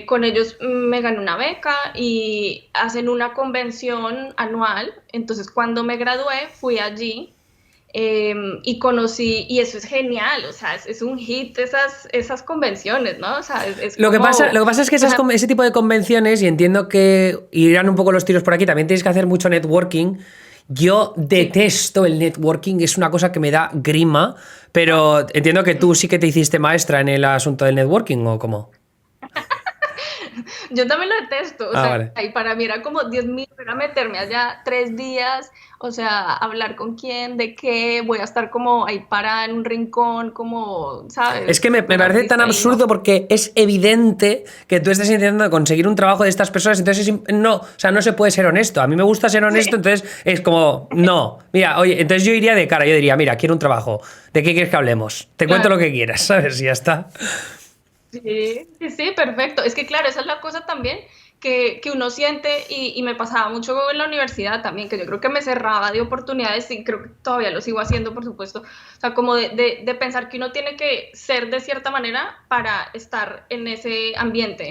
Con ellos me gané una beca y hacen una convención anual. Entonces cuando me gradué fui allí y conocí, y eso es genial, o sea, es un hit esas convenciones, ¿no? O sea, es Lo que pasa es que una. ese tipo de convenciones, y entiendo que irán un poco los tiros por aquí, también tienes que hacer mucho networking. Yo Sí. detesto el networking, es una cosa que me da grima, pero entiendo que tú sí que te hiciste maestra en el asunto del networking, ¿o cómo? Yo también lo detesto, o Ah, sea, vale. y para mí era como, Dios mío, era meterme allá 3 días, o sea, hablar con quién, de qué, voy a estar como ahí parada en un rincón, como, Es que ¿sabes? me Súper parece tan artista ahí, ¿no? absurdo porque es evidente que tú estés intentando conseguir un trabajo de estas personas, entonces no, o sea, no se puede ser honesto. A mí me gusta ser honesto, Sí, entonces es como, no, mira, oye, entonces yo iría de cara, yo diría, mira, quiero un trabajo, ¿de qué quieres que hablemos? Te cuento lo claro. que quieras, ¿sabes? Y ya está. Sí, sí, sí, perfecto. Es que claro, esa es la cosa también que uno siente y me pasaba mucho en la universidad también, que yo creo que me cerraba de oportunidades y creo que todavía lo sigo haciendo, por supuesto. O sea, como de pensar que uno tiene que ser de cierta manera para estar en ese ambiente,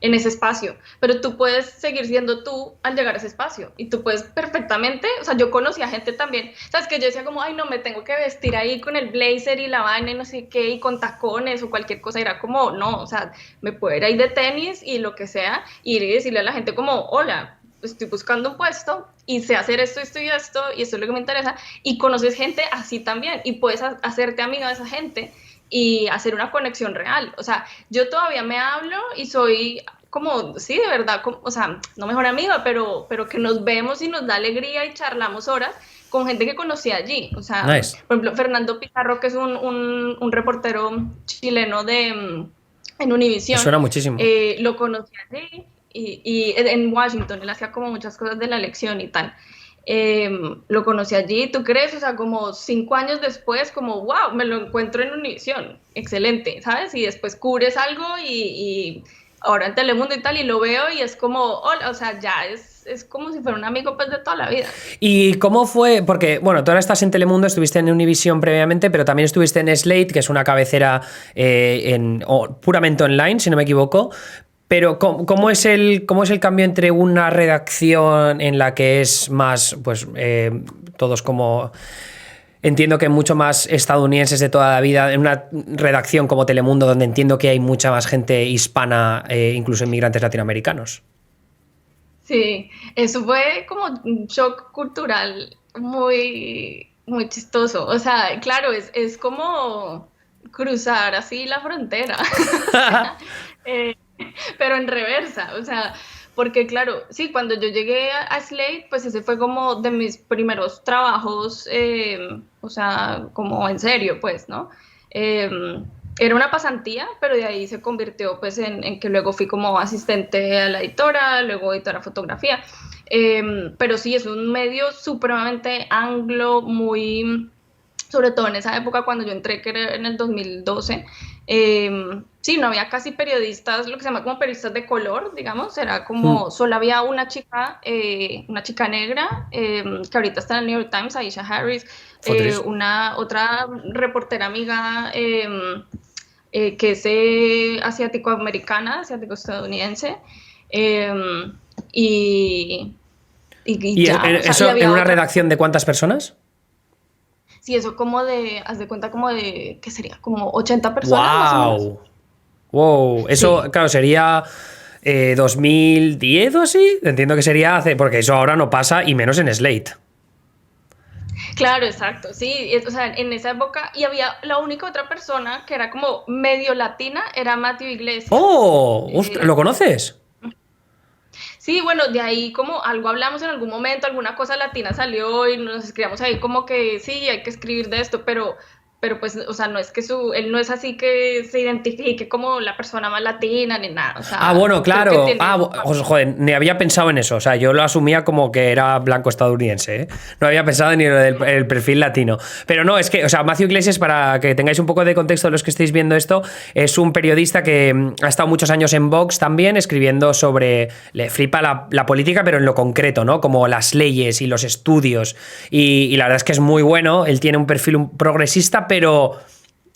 en ese espacio, pero tú puedes seguir siendo tú al llegar a ese espacio y tú puedes perfectamente, o sea, yo conocí a gente también, sabes que yo decía como, ay no, me tengo que vestir ahí con el blazer y la vaina y no sé qué y con tacones o cualquier cosa, y era como, no, o sea, me puedo ir ahí de tenis y lo que sea, ir y decirle a la gente como, hola, estoy buscando un puesto y sé hacer esto y esto es lo que me interesa, y conoces gente así también y puedes hacerte amiga de esa gente y hacer una conexión real. O sea, yo todavía me hablo y soy como, sí, de verdad, o sea, no mejor amiga, pero que nos vemos y nos da alegría y charlamos horas con gente que conocí allí. O sea, Nice. por ejemplo, Fernando Pizarro, que es un reportero chileno en Me Univisión, suena muchísimo. lo conocí allí y en Washington, él hacía como muchas cosas de la elección y tal. Lo conocí allí, ¿tú crees? O sea, como 5 años después, como, wow, me lo encuentro en Univisión, excelente, ¿sabes? Y después cubres algo y ahora en Telemundo y tal, y lo veo y es como, hola, o sea, ya es como si fuera un amigo pues de toda la vida. ¿Y cómo fue? Porque, bueno, tú ahora estás en Telemundo, estuviste en Univision previamente, pero también estuviste en Slate, que es una cabecera puramente online, si no me equivoco. Pero cómo es el cambio entre una redacción en la que es más, pues, todos como... Entiendo que mucho más estadounidenses de toda la vida, en una redacción como Telemundo, donde entiendo que hay mucha más gente hispana, incluso inmigrantes latinoamericanos? Sí, eso fue como un shock cultural muy, muy chistoso. O sea, claro, es como cruzar así la frontera. O sea, eh, pero en reversa, o sea, porque claro, sí, cuando yo llegué a Slate, pues ese fue como de mis primeros trabajos, o sea, como en serio, pues, ¿no? Eh, Era una pasantía, pero de ahí se convirtió pues en que luego fui como asistente a la editora, luego editora de fotografía. Pero sí, es un medio supremamente anglo, muy, sobre todo en esa época cuando yo entré, que era en el 2012, sí, no había casi periodistas, lo que se llama como periodistas de color, digamos, era como, solo había una chica negra, que ahorita está en el New York Times, Aisha Harris, Fotres. una otra reportera amiga, que es asiático-americana, asiático-estadounidense, eh, y, y ¿Y ya, o sea, y eso en había una otra. redacción de cuántas personas? Sí, eso como de, haz de cuenta como de, ¿qué sería? Como 80 personas más o menos. ¡Wow! ¡Wow! Eso, Sí, claro, sería 2010 o así. Entiendo que sería hace. Porque eso ahora no pasa y menos en Slate. claro, exacto, sí, o sea, en esa época, y había la única otra persona que era como medio latina, era Matthew Iglesias. ¡Oh! Eh, ¿Lo conoces? sí, bueno, de ahí como algo hablamos en algún momento, alguna cosa latina salió y nos escribíamos ahí como que sí, hay que escribir de esto, pero pues, o sea, no es que él no es así que se identifique como la persona más latina ni nada, o Ah, sea, bueno, creo que claro. Ah, tiene. joder, ni había pensado en eso. O sea, yo lo asumía como que era blanco estadounidense, ¿eh? No había pensado ni en el perfil latino. Pero no, es que, o sea, Matthew Iglesias, para que tengáis un poco de contexto de los que estáis viendo esto, es un periodista que ha estado muchos años en Vox también, escribiendo sobre. Le flipa la política, pero en lo concreto, ¿no? Como las leyes y los estudios. Y la verdad es que es muy bueno. Él tiene un perfil progresista, pero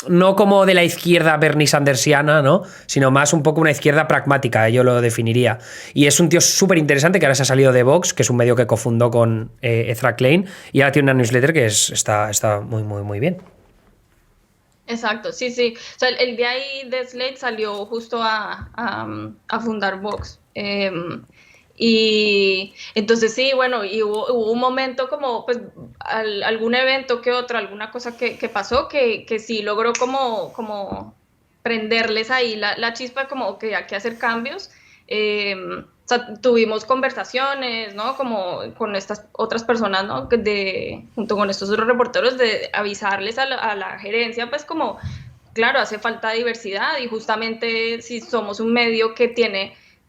no como de la izquierda Bernie Sandersiana, ¿no? Sino más un poco una izquierda pragmática, yo lo definiría. Y es un tío súper interesante que ahora se ha salido de Vox, que es un medio que cofundó con Ezra Klein, y ahora tiene una newsletter que está muy, muy, muy bien. Exacto, sí, sí. O sea, el de ahí de Slate salió justo a fundar Vox. Y entonces sí, bueno, y hubo un momento como, pues, algún evento que otro, alguna cosa que pasó que sí logró como prenderles ahí la chispa, como que hay que hacer cambios. O sea, tuvimos conversaciones, ¿no? Como con estas otras personas, ¿no? Junto con estos otros reporteros, de avisarles a la gerencia, pues como, claro, hace falta diversidad y justamente si somos un medio que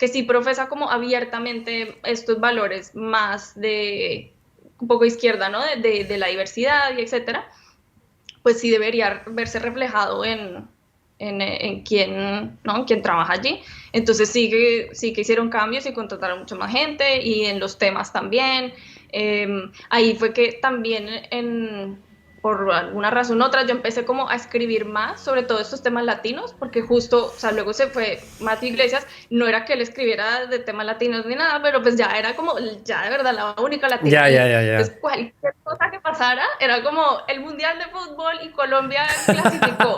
sí profesa como abiertamente estos valores más de un poco izquierda, ¿no? De la diversidad y etcétera, pues sí debería verse reflejado en quién, ¿no? En quién trabaja allí. Entonces sí que hicieron cambios y contrataron mucha más gente y en los temas también. Ahí fue que también por alguna razón u otra yo empecé como a escribir más sobre todo estos temas latinos, porque justo, o sea, luego se fue Matthew Iglesias, no era que él escribiera de temas latinos ni nada, pero pues ya era como, ya de verdad la única latina Ya, ya, ahí. ya, ya. Entonces cualquier cosa que pasara era como el Mundial de Fútbol y Colombia clasificó.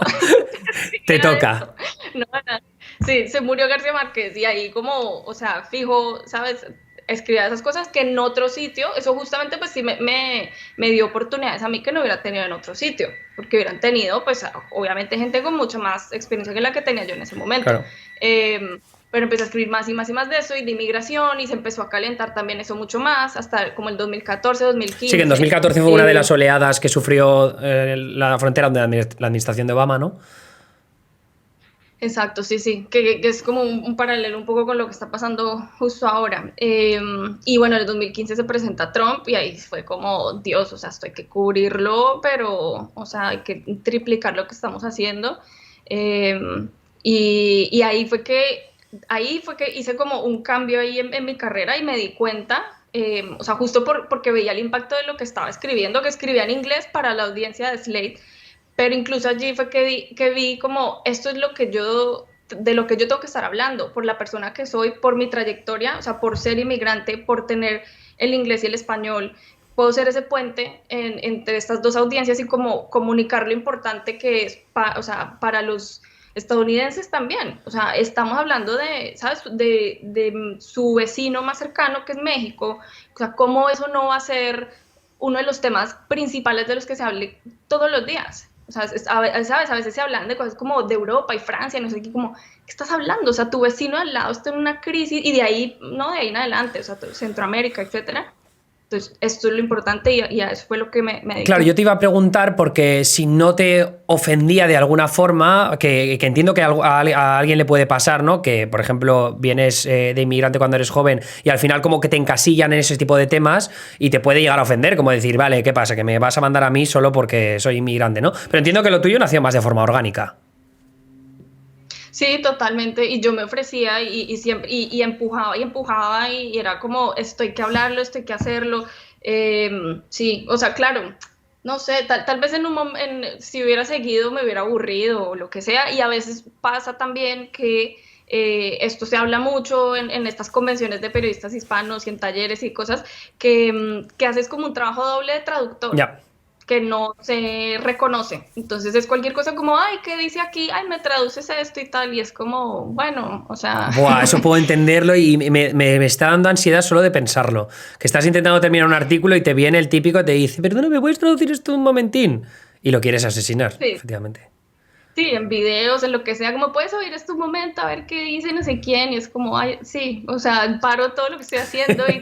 Te Era toca. eso. No, no. Sí, se murió García Márquez y ahí como, o sea, fijo, ¿sabes? Escribía esas cosas que en otro sitio, eso justamente pues sí me dio oportunidades a mí que no hubiera tenido en otro sitio, porque hubieran tenido pues obviamente gente con mucha más experiencia que la que tenía yo en ese momento. Claro. Pero empecé a escribir más y más y más de eso y de inmigración y se empezó a calentar también eso mucho más hasta como el 2014, Sí, que en 2015. 2014 fue una de las oleadas que sufrió la frontera de la administración de Obama, ¿no? Exacto, sí, sí, que es como un paralelo un poco con lo que está pasando justo ahora. Y bueno, en el 2015 se presenta Trump y ahí fue como, Dios, o sea, esto hay que cubrirlo, pero, o sea, hay que triplicar lo que estamos haciendo. Eh, y ahí fue que hice como un cambio ahí en mi carrera y me di cuenta, o sea, justo porque veía el impacto de lo que estaba escribiendo, que escribía en inglés para la audiencia de Slate, pero incluso allí fue que vi como esto es de lo que yo tengo que estar hablando, por la persona que soy, por mi trayectoria, o sea, por ser inmigrante, por tener el inglés y el español, puedo ser ese puente entre estas dos audiencias y como comunicar lo importante que es o sea, para estadounidenses también. O sea, estamos hablando de, ¿sabes? De su vecino más cercano, que es México. O sea, ¿cómo eso no va a ser uno de los temas principales de los que se hable todos los días? O sea, ¿sabes? A veces se hablan de cosas como de Europa y Francia, no sé qué, como, ¿qué estás hablando? O sea, tu vecino al lado está en una crisis y de ahí, no, de ahí en adelante, o sea, Centroamérica, etcétera. Entonces, esto es lo importante y a eso fue lo que me dediqué. Claro, yo te iba a preguntar porque si no te ofendía de alguna forma, que entiendo que a alguien le puede pasar, ¿no? Que, por ejemplo, vienes de inmigrante cuando eres joven y al final como que te encasillan en ese tipo de temas y te puede llegar a ofender, como decir, vale, ¿qué pasa? Que me vas a mandar a mí solo porque soy inmigrante, ¿no? Pero entiendo que lo tuyo nació más de forma orgánica. Sí, totalmente. Y yo me ofrecía y siempre y empujaba y era como esto hay que hablarlo, esto hay que hacerlo. Sí, o sea, claro, no sé, tal vez si hubiera seguido me hubiera aburrido o lo que sea. Y a veces pasa también que esto se habla mucho en estas convenciones de periodistas hispanos y en talleres y cosas que haces como un trabajo doble de traductor. Ya. Que no se reconoce. Entonces es cualquier cosa como, ay, ¿qué dice aquí? Ay, me traduces esto y tal. Y es como, bueno, o sea... Buah, eso puedo entenderlo y me está dando ansiedad solo de pensarlo. Que estás intentando terminar un artículo y te viene el típico y te dice, perdona, ¿me puedes traducir esto un momentín? Y lo quieres asesinar, Sí, efectivamente. sí, en videos, en lo que sea, como puedes oír esto un momento, a ver qué dice no sé quién. Y es como, ay, sí, o sea, paro todo lo que estoy haciendo y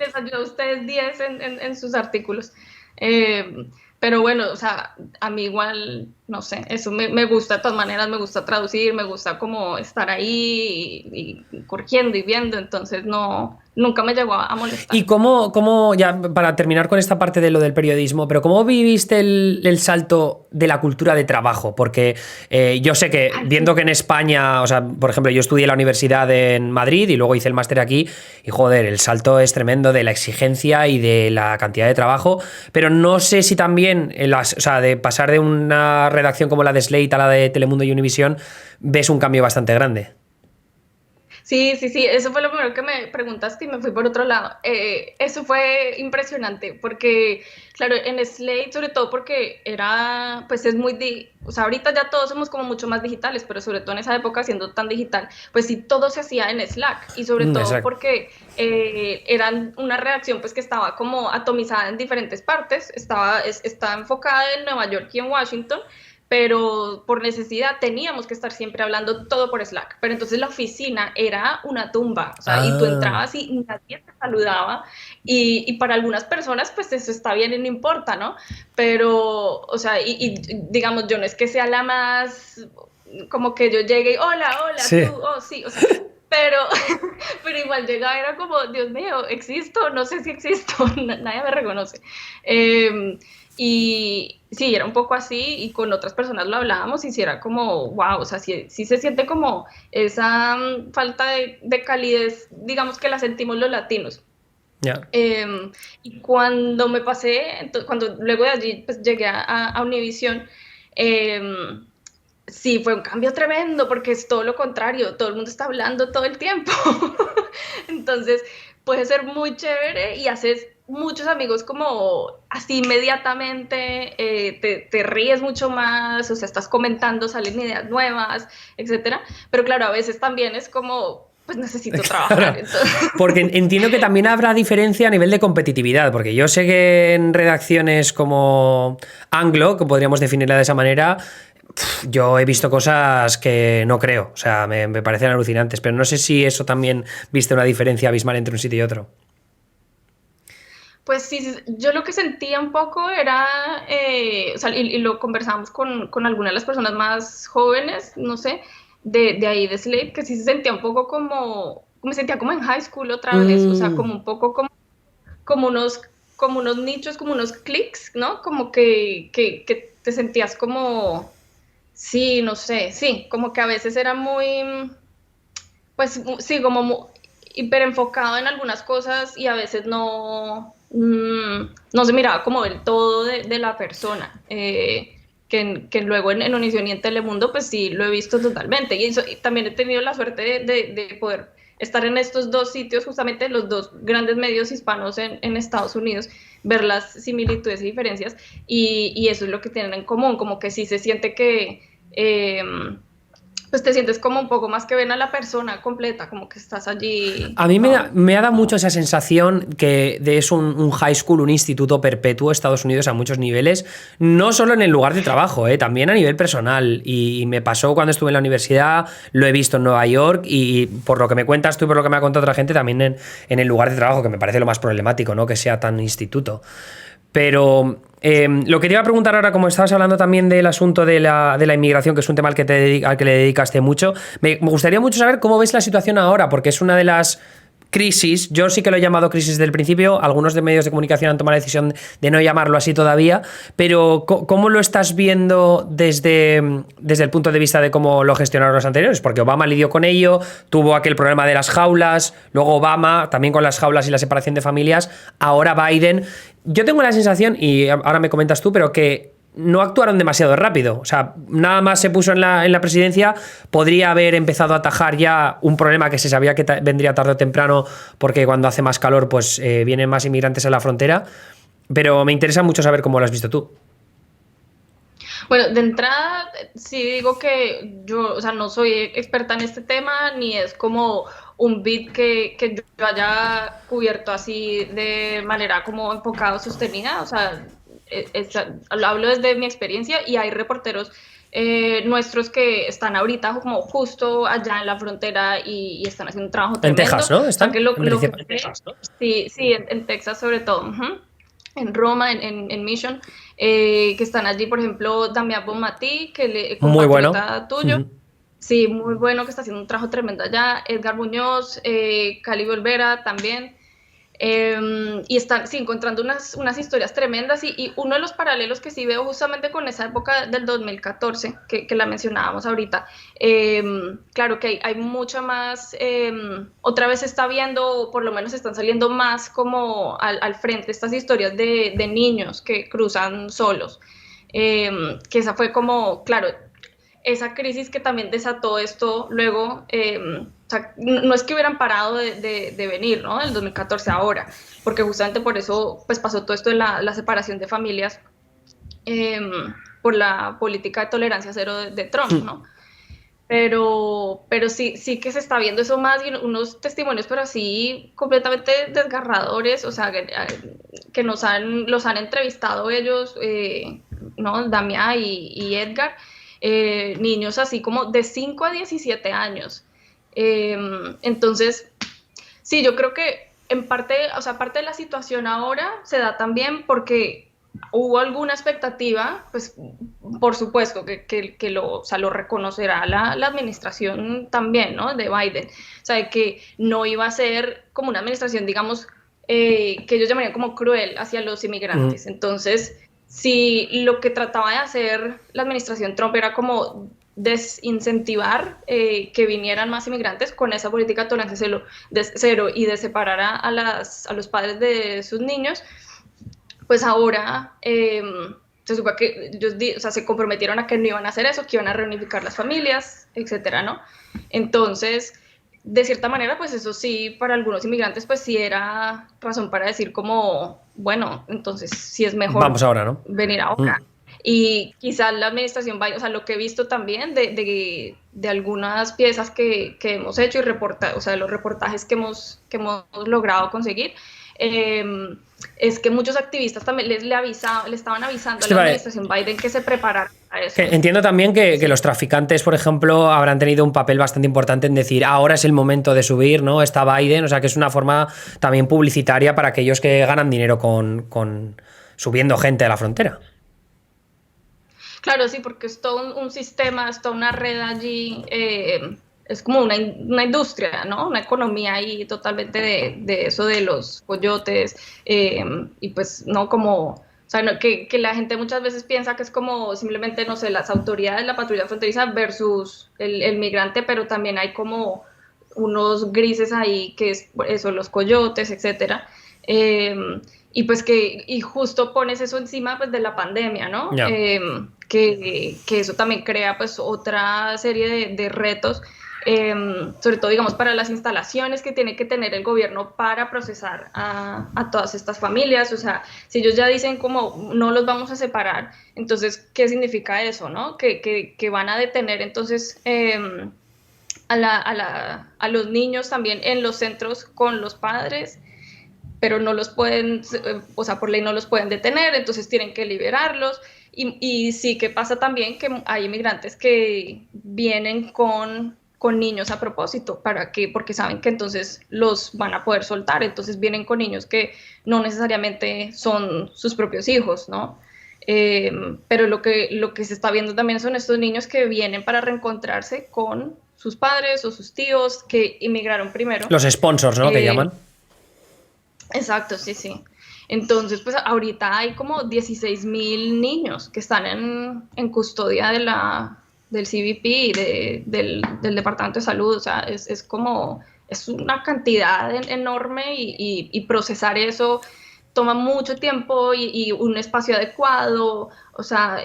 les ayudo a ustedes 10 en sus artículos. Eh, pero bueno, o sea, a mí igual, no sé, eso me gusta de todas maneras, me gusta traducir, me gusta como estar ahí y corrigiendo y viendo, entonces no, nunca me llegó a ¿Y molestar. ya para terminar con esta parte de lo del periodismo, pero cómo viviste el salto de la cultura de trabajo? Porque yo sé que Ay, sí. viendo que en España, o sea, por ejemplo, yo estudié en la universidad en Madrid y luego hice el máster aquí y joder, el salto es tremendo de la exigencia y de la cantidad de trabajo, pero no sé si también, o sea, de pasar de una redacción como la de Slate a la de Telemundo y Univisión, ves un cambio bastante grande. Sí, sí, sí, eso fue lo primero que me preguntaste y me fui por otro lado. Eso fue impresionante porque, claro, en Slate, sobre todo porque era, pues es o sea, ahorita ya todos somos como mucho más digitales, pero sobre todo en esa época siendo tan digital, pues sí, todo se hacía en Slack y sobre todo Exacto. porque eran una redacción pues que estaba como atomizada en diferentes partes, estaba enfocada en Nueva York y en Washington, pero por necesidad teníamos que estar siempre hablando todo por Slack. Pero entonces la oficina era una tumba, o sea, y tú Ah. entrabas y nadie te saludaba, y para algunas personas pues eso está bien y no importa, ¿no? Pero, o sea, digamos, yo no es que sea la más, como que yo llegue y, hola, hola, tú, Sí. oh, sí, o sea, pero, pero igual llegaba, era como, Dios mío, ¿existo? No sé si existo, nadie me reconoce. Y sí, era un poco así y con otras personas lo hablábamos y sí era como, wow, o sea, sí se siente como esa falta de calidez, digamos que la sentimos los latinos. Ya. Y cuando me pasé, cuando luego de allí pues llegué a Univision, sí, fue un cambio tremendo porque es todo lo contrario, todo el mundo está hablando todo el tiempo. Entonces, puede ser muy chévere y haces muchos amigos como así inmediatamente, te ríes mucho más, o sea, estás comentando, salen ideas nuevas, etcétera. Pero claro, a veces también es como, pues necesito trabajar. Claro, Entonces, porque entiendo que también habrá diferencia a nivel de competitividad, porque yo sé que en redacciones como Anglo, que podríamos definirla de esa manera, yo he visto cosas que no creo, o sea, me parecen alucinantes, pero no sé si eso también viste una diferencia abismal entre un sitio y otro. pues sí, yo lo que sentía un poco era, o sea, y lo conversamos con algunas de las personas más jóvenes, no sé, de ahí de Slate, que sí se sentía un poco como, me sentía como en high school otra vez, o sea, como Mm, un poco como unos nichos, como unos clics, ¿no? Como que te sentías como, sí, no sé, sí, como que a veces era muy, pues sí, como hiper enfocado en algunas cosas y a veces no, no se miraba como el todo de la persona. Que luego en Univision y en Telemundo, pues sí, lo he visto totalmente. Y también he tenido la suerte de poder estar en estos dos sitios, justamente los dos grandes medios hispanos en Estados Unidos, ver las similitudes y diferencias, y eso es lo que tienen en común, como que sí se siente que pues te sientes como un poco más que ven a la persona completa, como que estás allí. A mí me ha dado mucho esa sensación que es un high school, un instituto perpetuo, Estados Unidos a muchos niveles, no solo en el lugar de trabajo, también a nivel personal. Y me pasó cuando estuve en la universidad, lo he visto en Nueva York y por lo que me cuentas tú y por lo que me ha contado otra gente, también en el lugar de trabajo, que me parece lo más problemático, ¿no? Que sea tan instituto. Pero lo que te iba a preguntar ahora, como estabas hablando también del asunto de la inmigración, que es un tema al que le dedicaste mucho, me gustaría mucho saber cómo ves la situación ahora, porque es una de las crisis, yo sí que lo he llamado crisis desde el principio, algunos de medios de comunicación han tomado la decisión de no llamarlo así todavía, pero ¿cómo lo estás viendo desde el punto de vista de cómo lo gestionaron los anteriores? Porque Obama lidió con ello, tuvo aquel problema de las jaulas, luego Obama también con las jaulas y la separación de familias, ahora Biden. Yo tengo la sensación, y ahora me comentas tú, pero que no actuaron demasiado rápido. O sea, nada más se puso en la presidencia, podría haber empezado a atajar ya un problema que se sabía que vendría tarde o temprano, porque cuando hace más calor pues vienen más inmigrantes a la frontera. Pero me interesa mucho saber cómo lo has visto tú. Bueno, de entrada, sí digo que yo, o sea, no soy experta en este tema, ni es como un beat que yo haya cubierto así de manera como enfocada o sostenida, o sea, hablo desde mi experiencia y hay reporteros nuestros que están ahorita como justo allá en la frontera y están haciendo un trabajo tremendo. En Texas, ¿no? ¿Están? O sea, que en Texas, ¿no? Sí, sí, en Texas sobre todo. En Roma, en Mission, que están allí, por ejemplo, Damián Bonmatí, que le muy bueno tuyo. Sí, muy bueno, que está haciendo un trabajo tremendo allá. Edgar Muñoz, Cali Olvera también. Y están encontrando unas historias tremendas y uno de los paralelos que sí veo justamente con esa época del 2014 que la mencionábamos ahorita, claro que hay mucha más, otra vez se está viendo, o por lo menos están saliendo más como al frente estas historias de niños que cruzan solos, que esa fue como, claro, esa crisis que también desató esto luego, o sea, no es que hubieran parado de venir, ¿no? El 2014 ahora, porque justamente por eso pues pasó todo esto de la separación de familias por la política de tolerancia cero de Trump, ¿no? Pero sí que se está viendo eso más y unos testimonios, pero así completamente desgarradores, o sea, que los han entrevistado ellos, ¿no? Damián y Edgar, niños así como de 5 a 17 años. Entonces, sí, yo creo que en parte, o sea, parte de la situación ahora se da también porque hubo alguna expectativa, pues por supuesto que o sea, lo reconocerá la administración también, ¿no? De Biden, o sea, que no iba a ser como una administración, digamos, que ellos llamarían como cruel hacia los inmigrantes. Entonces, si lo que trataba de hacer la administración Trump era como desincentivar que vinieran más inmigrantes con esa política de tolerancia cero y de separar a los padres de sus niños, pues ahora se supone que ellos o sea, se comprometieron a que no iban a hacer eso, que iban a reunificar las familias, etcétera, ¿no? Entonces, de cierta manera, pues eso sí, para algunos inmigrantes, pues sí era razón para decir como, bueno, entonces sí es mejor vamos ahora, ¿no? Venir ahora. Y quizás la administración vaya, o sea, lo que he visto también de algunas piezas que hemos hecho y o sea, los reportajes que hemos logrado conseguir, es que muchos activistas también le estaban avisando a la administración Biden que se preparara a eso. Entiendo también que los traficantes, por ejemplo, habrán tenido un papel bastante importante en decir ahora es el momento de subir, ¿no? Está Biden, o sea que es una forma también publicitaria para aquellos que ganan dinero con subiendo gente a la frontera. Claro, sí, porque es todo un sistema, es toda una red allí, es como una industria, ¿no? Una economía ahí totalmente de eso de los coyotes, y pues no como, o sea, no, que la gente muchas veces piensa que es como simplemente, no sé, las autoridades, la patrulla fronteriza versus el migrante, pero también hay como unos grises ahí, que es eso, los coyotes, etcétera. Y pues y justo pones eso encima pues de la pandemia, ¿no? Yeah. Que eso también crea pues otra serie de retos sobre todo, digamos, para las instalaciones que tiene que tener el gobierno para procesar a todas estas familias. O sea, si ellos ya dicen como no los vamos a separar, entonces, ¿qué significa eso, no? Que van a detener entonces a los niños también en los centros con los padres, pero no los pueden, o sea, por ley no los pueden detener, entonces tienen que liberarlos. Y sí que pasa también que hay inmigrantes que vienen con niños a propósito, ¿para qué? Porque saben que entonces los van a poder soltar, entonces vienen con niños que no necesariamente son sus propios hijos, ¿no? Pero lo que se está viendo también son estos niños que vienen para reencontrarse con sus padres o sus tíos que inmigraron primero. Los sponsors, ¿no? Que llaman. Exacto, sí, sí. Entonces, pues ahorita hay como 16,000 niños que están en custodia del CBP y del Departamento de Salud. O sea, es una cantidad enorme y procesar eso toma mucho tiempo y un espacio adecuado. O sea,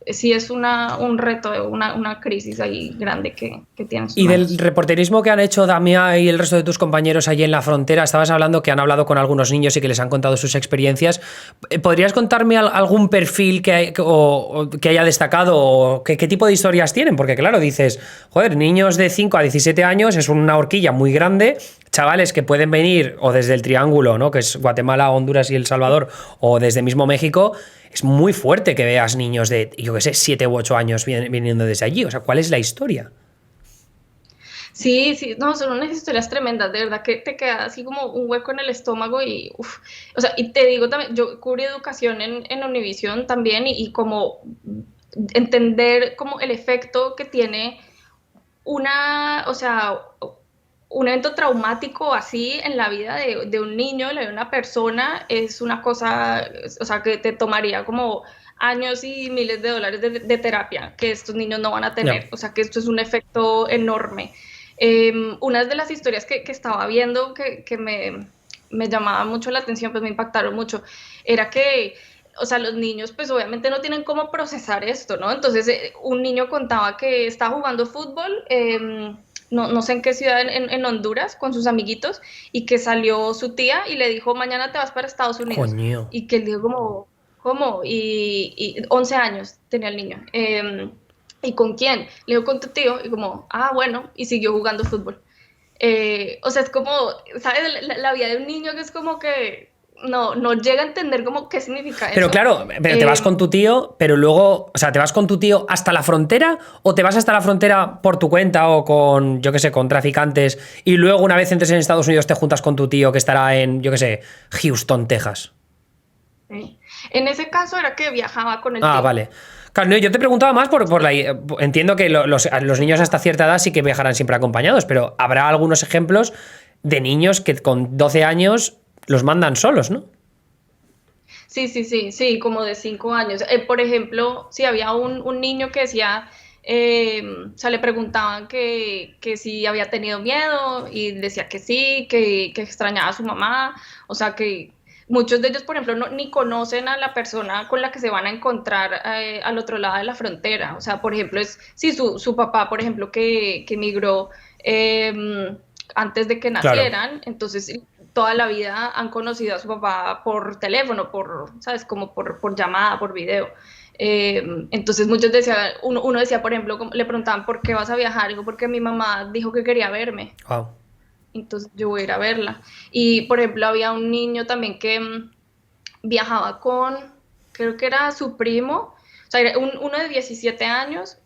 sí es un reto, una crisis ahí grande que tienen sus Y manos. del reporterismo que han hecho Damià y el resto de tus compañeros allí en la frontera, estabas hablando que han hablado con algunos niños y que les han contado sus experiencias. ¿Podrías contarme algún perfil que haya destacado o qué tipo de historias tienen? Porque claro, dices, joder, niños de 5 a 17 años es una horquilla muy grande, chavales que pueden venir o desde el Triángulo, ¿no? Que es Guatemala, Honduras y El Salvador, o desde mismo México. Es muy fuerte que veas niños de, yo qué sé, 7 u 8 años viniendo desde allí. O sea, ¿cuál es la historia? Sí, sí, no, son unas historias tremendas, de verdad que te queda así como un hueco en el estómago y, uf, o sea, y te digo también, yo cubrí educación en Univisión también y como entender como el efecto que tiene o sea, un evento traumático así en la vida de un niño, en la vida de una persona, es una cosa, o sea, que te tomaría como años y miles de dólares de terapia que estos niños no van a No. tener, o sea, que esto es un efecto enorme. Una de las historias que estaba viendo que me llamaba mucho la atención, pues me impactaron mucho, era que, o sea, los niños pues obviamente no tienen cómo procesar esto, ¿no? Entonces un niño contaba que estaba jugando fútbol, no sé en qué ciudad en Honduras, con sus amiguitos, y que salió su tía y le dijo, mañana te vas para Estados Unidos. Coño. Y que él dijo como, ¿cómo? Y 11 años tenía el niño. ¿Y con quién? Le digo, con tu tío. Y como, ah, bueno, y siguió jugando fútbol. O sea, es como, ¿sabes? La vida de un niño que es como que no llega a entender como qué significa Pero eso. claro, pero te vas con tu tío, pero luego, o sea, ¿te vas con tu tío hasta la frontera o te vas hasta la frontera por tu cuenta o con, yo qué sé, con traficantes y luego una vez entres en Estados Unidos te juntas con tu tío que estará en, yo qué sé, Houston, Texas? Sí. En ese caso era que viajaba con el Ah, tío. vale. Claro, no, yo te preguntaba más por la... Entiendo que los niños hasta cierta edad sí que viajarán siempre acompañados, pero habrá algunos ejemplos de niños que con 12 años los mandan solos, ¿no? Sí, sí, sí, sí, como de 5 años. Por ejemplo, si había un niño que decía, o sea, le preguntaban que si había tenido miedo y decía que sí, que extrañaba a su mamá, o sea, que muchos de ellos, por ejemplo, ni conocen a la persona con la que se van a encontrar al otro lado de la frontera. O sea, por ejemplo, sí, su papá, por ejemplo, que migró antes de que Claro. nacieran, entonces toda la vida han conocido a su papá por teléfono, ¿sabes? Como por llamada, por video. Entonces muchos decían, uno decía, por ejemplo, le preguntaban, ¿por qué vas a viajar? Digo, porque mi mamá dijo que quería verme, Wow. entonces yo voy a ir a verla. Y, por ejemplo, había un niño también que viajaba creo que era su primo, o sea, era uno de 17 años,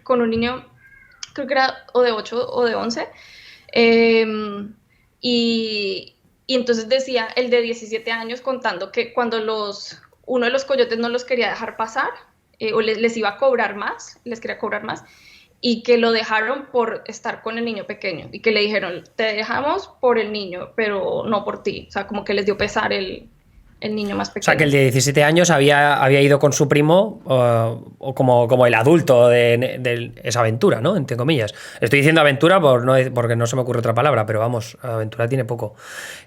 con un niño, creo que era o de 8 o de 11, y, y entonces decía el de 17 años contando que cuando uno de los coyotes no los quería dejar pasar, o les iba a cobrar más, les quería cobrar más, y que lo dejaron por estar con el niño pequeño, y que le dijeron, te dejamos por el niño, pero no por ti, o sea, como que les dio pesar el niño más O sea, que pequeño. el de 17 años había ido con su primo o como el adulto de esa aventura, ¿no? Entre comillas. Estoy diciendo aventura porque no se me ocurre otra palabra, pero vamos, aventura tiene poco.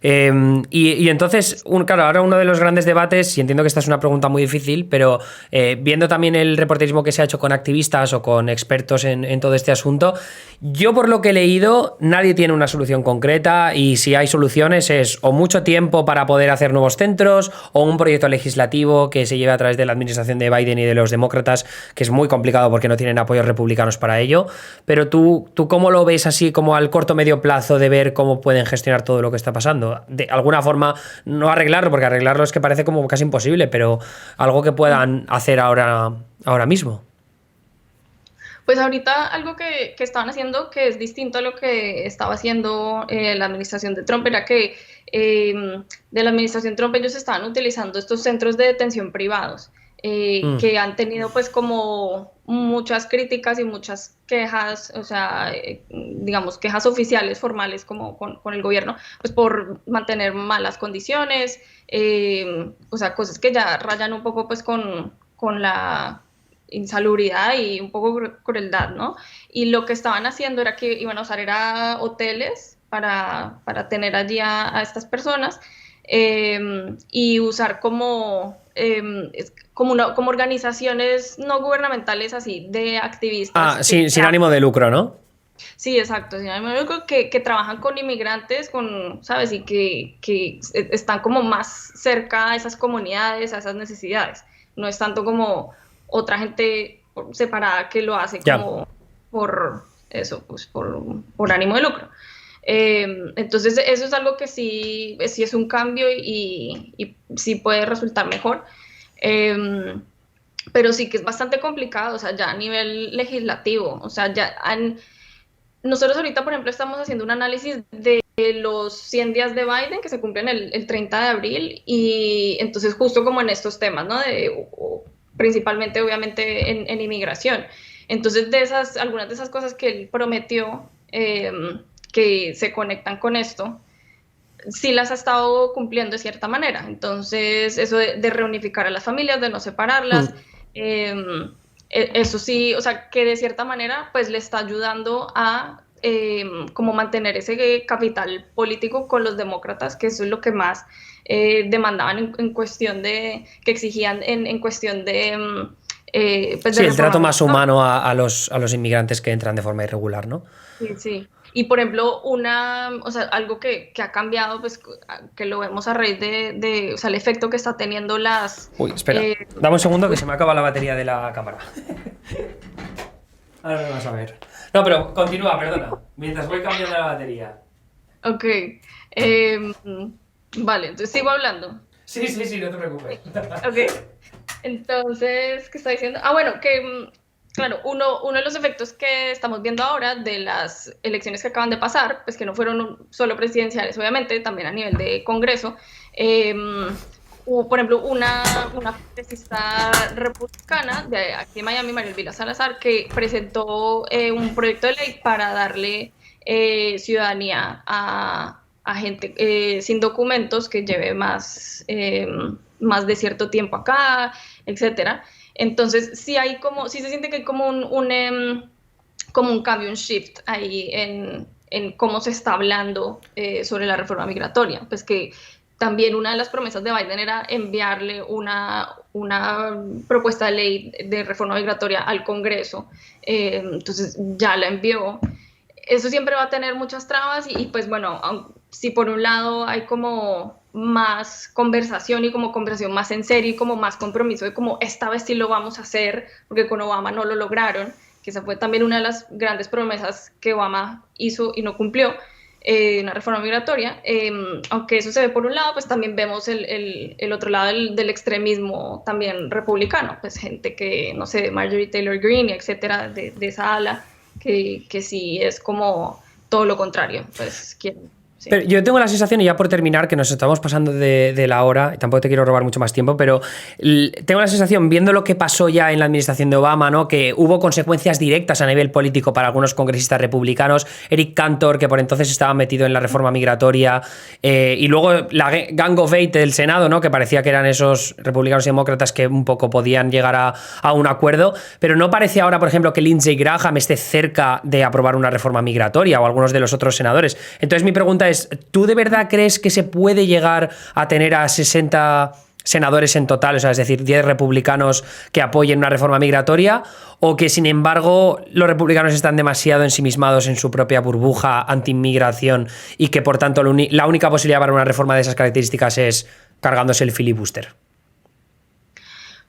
Y entonces, claro, ahora uno de los grandes debates, y entiendo que esta es una pregunta muy difícil, pero viendo también el reporterismo que se ha hecho con activistas o con expertos en todo este asunto, yo por lo que he leído, nadie tiene una solución concreta y si hay soluciones es o mucho tiempo para poder hacer nuevos centros o un proyecto legislativo que se lleve a través de la administración de Biden y de los demócratas, que es muy complicado porque no tienen apoyos republicanos para ello. Pero tú ¿cómo lo ves así como al corto medio plazo de ver cómo pueden gestionar todo lo que está pasando? De alguna forma, no arreglarlo, porque arreglarlo es que parece como casi imposible, pero algo que puedan hacer ahora mismo. Pues ahorita algo que estaban haciendo que es distinto a lo que estaba haciendo la administración de Trump era que de la administración Trump ellos estaban utilizando estos centros de detención privados que han tenido pues como muchas críticas y muchas quejas, o sea, digamos quejas oficiales, formales como con el gobierno, pues por mantener malas condiciones, o sea, cosas que ya rayan un poco pues con la insalubridad y un poco crueldad, ¿no? Y lo que estaban haciendo era que iban a usar era hoteles para tener allí a estas personas y usar como organizaciones no gubernamentales así de activistas. Sin ánimo de lucro, ¿no? Sí, exacto. Sin ánimo de lucro, que trabajan con inmigrantes, ¿sabes? Y que están como más cerca a esas comunidades, a esas necesidades. No es tanto como otra gente separada que lo hace como por eso, pues por ánimo de lucro. Entonces eso es algo que sí es un cambio y sí puede resultar mejor. Pero sí que es bastante complicado, o sea, ya a nivel legislativo, o sea, nosotros ahorita, por ejemplo, estamos haciendo un análisis de los 100 días de Biden que se cumplen el 30 de abril y entonces justo como en estos temas, ¿no? Principalmente, obviamente, en inmigración. Entonces, algunas de esas cosas que él prometió que se conectan con esto, sí las ha estado cumpliendo de cierta manera. Entonces, eso de reunificar a las familias, de no separarlas, eso sí, o sea, que de cierta manera, pues le está ayudando a como mantener ese capital político con los demócratas, que eso es lo que más demandaban en cuestión que exigían en cuestión de... pues Sí, de el trato más reforma. humano a los inmigrantes que entran de forma irregular, ¿no? Sí, sí. Y por ejemplo, o sea, algo que ha cambiado, pues que lo vemos a raíz o sea, el efecto que está teniendo Uy, espera. Dame un segundo que se me acaba la batería de la cámara. Ahora lo vas a ver. No, pero continúa, perdona. Mientras voy cambiando la batería. Ok. Vale, entonces sigo hablando. Sí, no te preocupes. Ok. Entonces, ¿qué está diciendo? Ah, bueno, claro, uno de los efectos que estamos viendo ahora de las elecciones que acaban de pasar, pues que no fueron solo presidenciales, obviamente, también a nivel de Congreso, hubo, por ejemplo, una congresista republicana de aquí en Miami, María Elvira Salazar, que presentó un proyecto de ley para darle ciudadanía a gente sin documentos que lleve más de cierto tiempo acá, etcétera. Entonces, sí se siente que hay como un cambio, un shift ahí en cómo se está hablando sobre la reforma migratoria. Pues que también una de las promesas de Biden era enviarle una propuesta de ley de reforma migratoria al Congreso. Entonces, ya la envió. Eso siempre va a tener muchas trabas y pues bueno, si por un lado hay como más conversación y como conversación más en serio y como más compromiso de como esta vez sí lo vamos a hacer, porque con Obama no lo lograron, que esa fue también una de las grandes promesas que Obama hizo y no cumplió, una reforma migratoria, aunque eso se ve por un lado, pues también vemos el otro lado del extremismo también republicano, pues gente que, no sé, Marjorie Taylor Greene, etcétera, de esa ala, que sí es como todo lo contrario, pues quieren Sí. Pero yo tengo la sensación, y ya por terminar, que nos estamos pasando de la hora, y tampoco te quiero robar mucho más tiempo, pero tengo la sensación, viendo lo que pasó ya en la administración de Obama, ¿no? Que hubo consecuencias directas a nivel político para algunos congresistas republicanos, Eric Cantor, que por entonces estaba metido en la reforma migratoria, y luego la Gang of Eight del Senado, ¿no? Que parecía que eran esos republicanos y demócratas que un poco podían llegar a un acuerdo, pero no parece ahora, por ejemplo, que Lindsey Graham esté cerca de aprobar una reforma migratoria, o algunos de los otros senadores. Entonces mi pregunta es, ¿tú de verdad crees que se puede llegar a tener a 60 senadores en total, o sea, es decir, 10 republicanos que apoyen una reforma migratoria, o que sin embargo los republicanos están demasiado ensimismados en su propia burbuja anti-inmigración y que por tanto la única posibilidad para una reforma de esas características es cargándose el filibuster?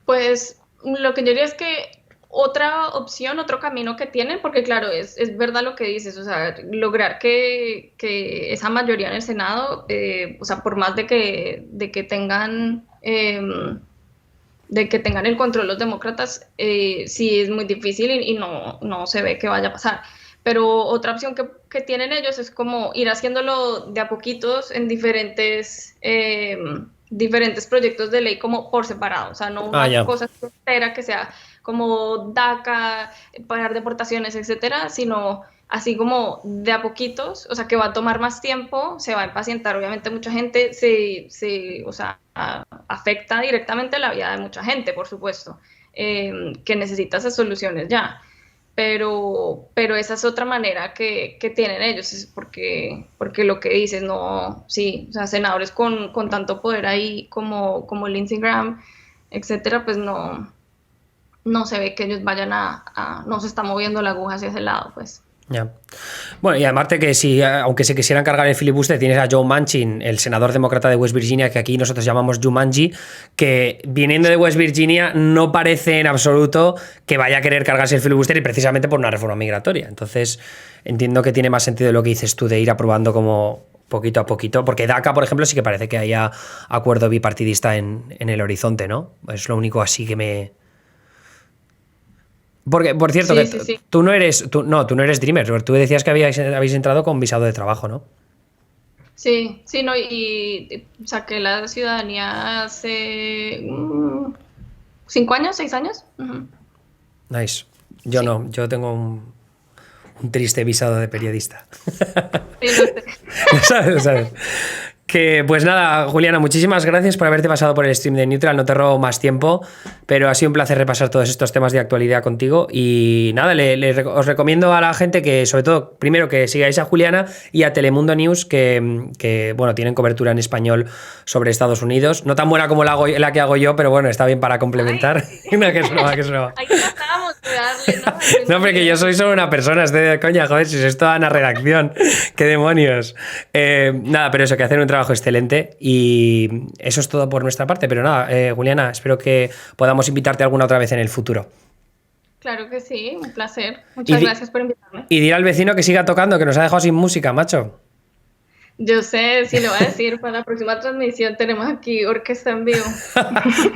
Pues lo que yo diría es que otra opción, otro camino que tienen, porque claro, es verdad lo que dices, o sea, lograr que esa mayoría en el Senado, o sea, por más de que tengan el control los demócratas, sí es muy difícil y no se ve que vaya a pasar. Pero otra opción que tienen ellos es como ir haciéndolo de a poquitos en diferentes proyectos de ley como por separado, o sea, no una cosa entera que sea como DACA, pagar deportaciones, etcétera, sino así como de a poquitos, o sea, que va a tomar más tiempo, se va a impacientar, obviamente mucha gente o sea, afecta directamente la vida de mucha gente, por supuesto, que necesita esas soluciones ya. Pero esa es otra manera que tienen ellos, es porque lo que dices, no, sí, o sea, senadores con tanto poder ahí como Lindsey Graham, etcétera, pues no se ve que ellos vayan no se está moviendo la aguja hacia ese lado, pues. Ya. Bueno, y además de que si, aunque se quisieran cargar el filibuster, tienes a Joe Manchin, el senador demócrata de West Virginia, que aquí nosotros llamamos Jumanji, que viniendo de West Virginia no parece en absoluto que vaya a querer cargarse el filibuster, y precisamente por una reforma migratoria. Entonces entiendo que tiene más sentido lo que dices tú de ir aprobando como poquito a poquito, porque DACA, por ejemplo, sí que parece que haya acuerdo bipartidista en el horizonte, ¿no? Es lo único así que me... Porque, por cierto, sí, que sí. tú no eres Dreamer, tú decías que habéis entrado con visado de trabajo, ¿no? Sí, no, y saqué la ciudadanía hace 5 años, 6 años. Uh-huh. Nice. Yo no, yo tengo un triste visado de periodista. Sí, no sé. ¿Lo sabes? Que pues nada, Juliana, muchísimas gracias por haberte pasado por el stream de Neutral, no te robo más tiempo, pero ha sido un placer repasar todos estos temas de actualidad contigo y nada, os recomiendo a la gente que sobre todo, primero que sigáis a Juliana y a Telemundo News que bueno, tienen cobertura en español sobre Estados Unidos, no tan buena como la que hago yo, pero bueno, está bien para complementar. No, que es nueva. Ahí tratamos de darle, ¿no? No, porque yo soy solo una persona, estoy de coña, joder, si es toda una redacción, qué demonios. Nada, pero eso, que hacer un trabajo excelente y eso es todo por nuestra parte, pero nada, Juliana, espero que podamos invitarte alguna otra vez en el futuro. Claro que sí, un placer. Muchas gracias por invitarme. Y dirá al vecino que siga tocando, que nos ha dejado sin música, macho. Yo sé, si lo voy a decir, para la próxima transmisión tenemos aquí orquesta en vivo.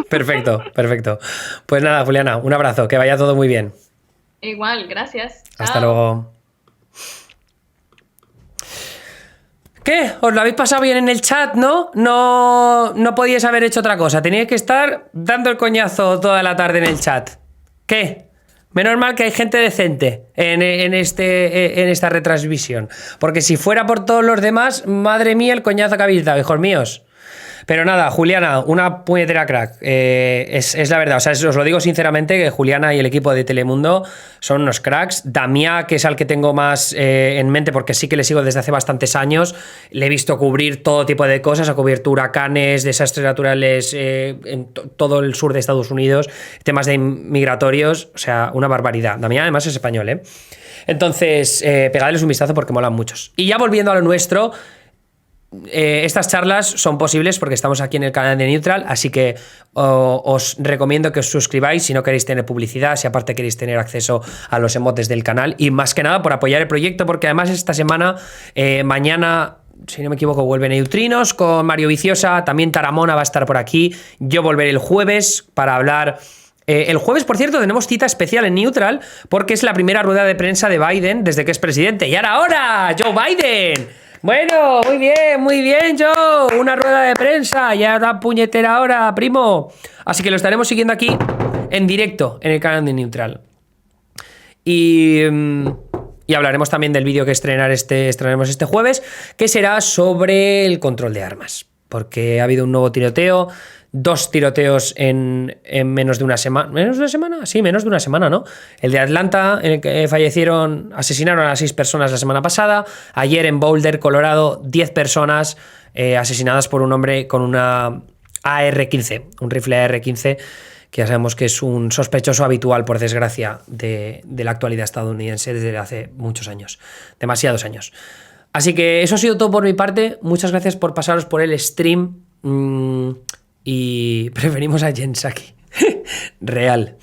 Perfecto. Pues nada, Juliana, un abrazo, que vaya todo muy bien. Igual, gracias. Hasta luego. ¿Qué? ¿Os lo habéis pasado bien en el chat, no? No podíais haber hecho otra cosa. Teníais que estar dando el coñazo toda la tarde en el chat. ¿Qué? Menos mal que hay gente decente en esta retransmisión. Porque si fuera por todos los demás, madre mía, el coñazo que habéis dado, hijos míos. Pero nada, Juliana, una puñetera crack. Es la verdad, o sea, os lo digo sinceramente, que Juliana y el equipo de Telemundo son unos cracks. Damián, que es al que tengo más en mente, porque sí que le sigo desde hace bastantes años, le he visto cubrir todo tipo de cosas, ha cubierto huracanes, desastres naturales en todo el sur de Estados Unidos, temas de migratorios, o sea, una barbaridad. Damián además es español, ¿eh? Entonces, pegadles un vistazo porque molan muchos. Y ya volviendo a lo nuestro, estas charlas son posibles porque estamos aquí en el canal de Neutral, así que os recomiendo que os suscribáis si no queréis tener publicidad, si aparte queréis tener acceso a los emotes del canal y más que nada por apoyar el proyecto, porque además esta semana, mañana, si no me equivoco, vuelve Neutrinos con Mario Viciosa, también Taramona va a estar por aquí, yo volveré el jueves para hablar... el jueves, por cierto, tenemos cita especial en Neutral porque es la primera rueda de prensa de Biden desde que es presidente. ¡Y ahora! ¡Joe Biden! Bueno, muy bien, Joe. Una rueda de prensa. Ya da puñetera hora, primo. Así que lo estaremos siguiendo aquí en directo en el canal de Neutral. Y hablaremos también del vídeo que estrenaremos este jueves, que será sobre el control de armas. Porque ha habido un nuevo tiroteo. 2 tiroteos en menos de una semana. ¿Menos de una semana? Sí, menos de una semana, ¿no? El de Atlanta, en el que asesinaron a 6 personas la semana pasada. Ayer en Boulder, Colorado, 10 personas asesinadas por un hombre con una AR-15, un rifle AR-15, que ya sabemos que es un sospechoso habitual, por desgracia, de la actualidad estadounidense desde hace muchos años, demasiados años. Así que eso ha sido todo por mi parte. Muchas gracias por pasaros por el stream. Y preferimos a Jensaki. Real.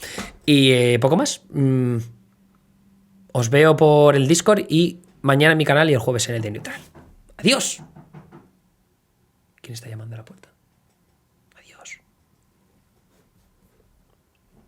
Y poco más. Os veo por el Discord y mañana en mi canal y el jueves en el de Neutral. ¡Adiós! ¿Quién está llamando a la puerta?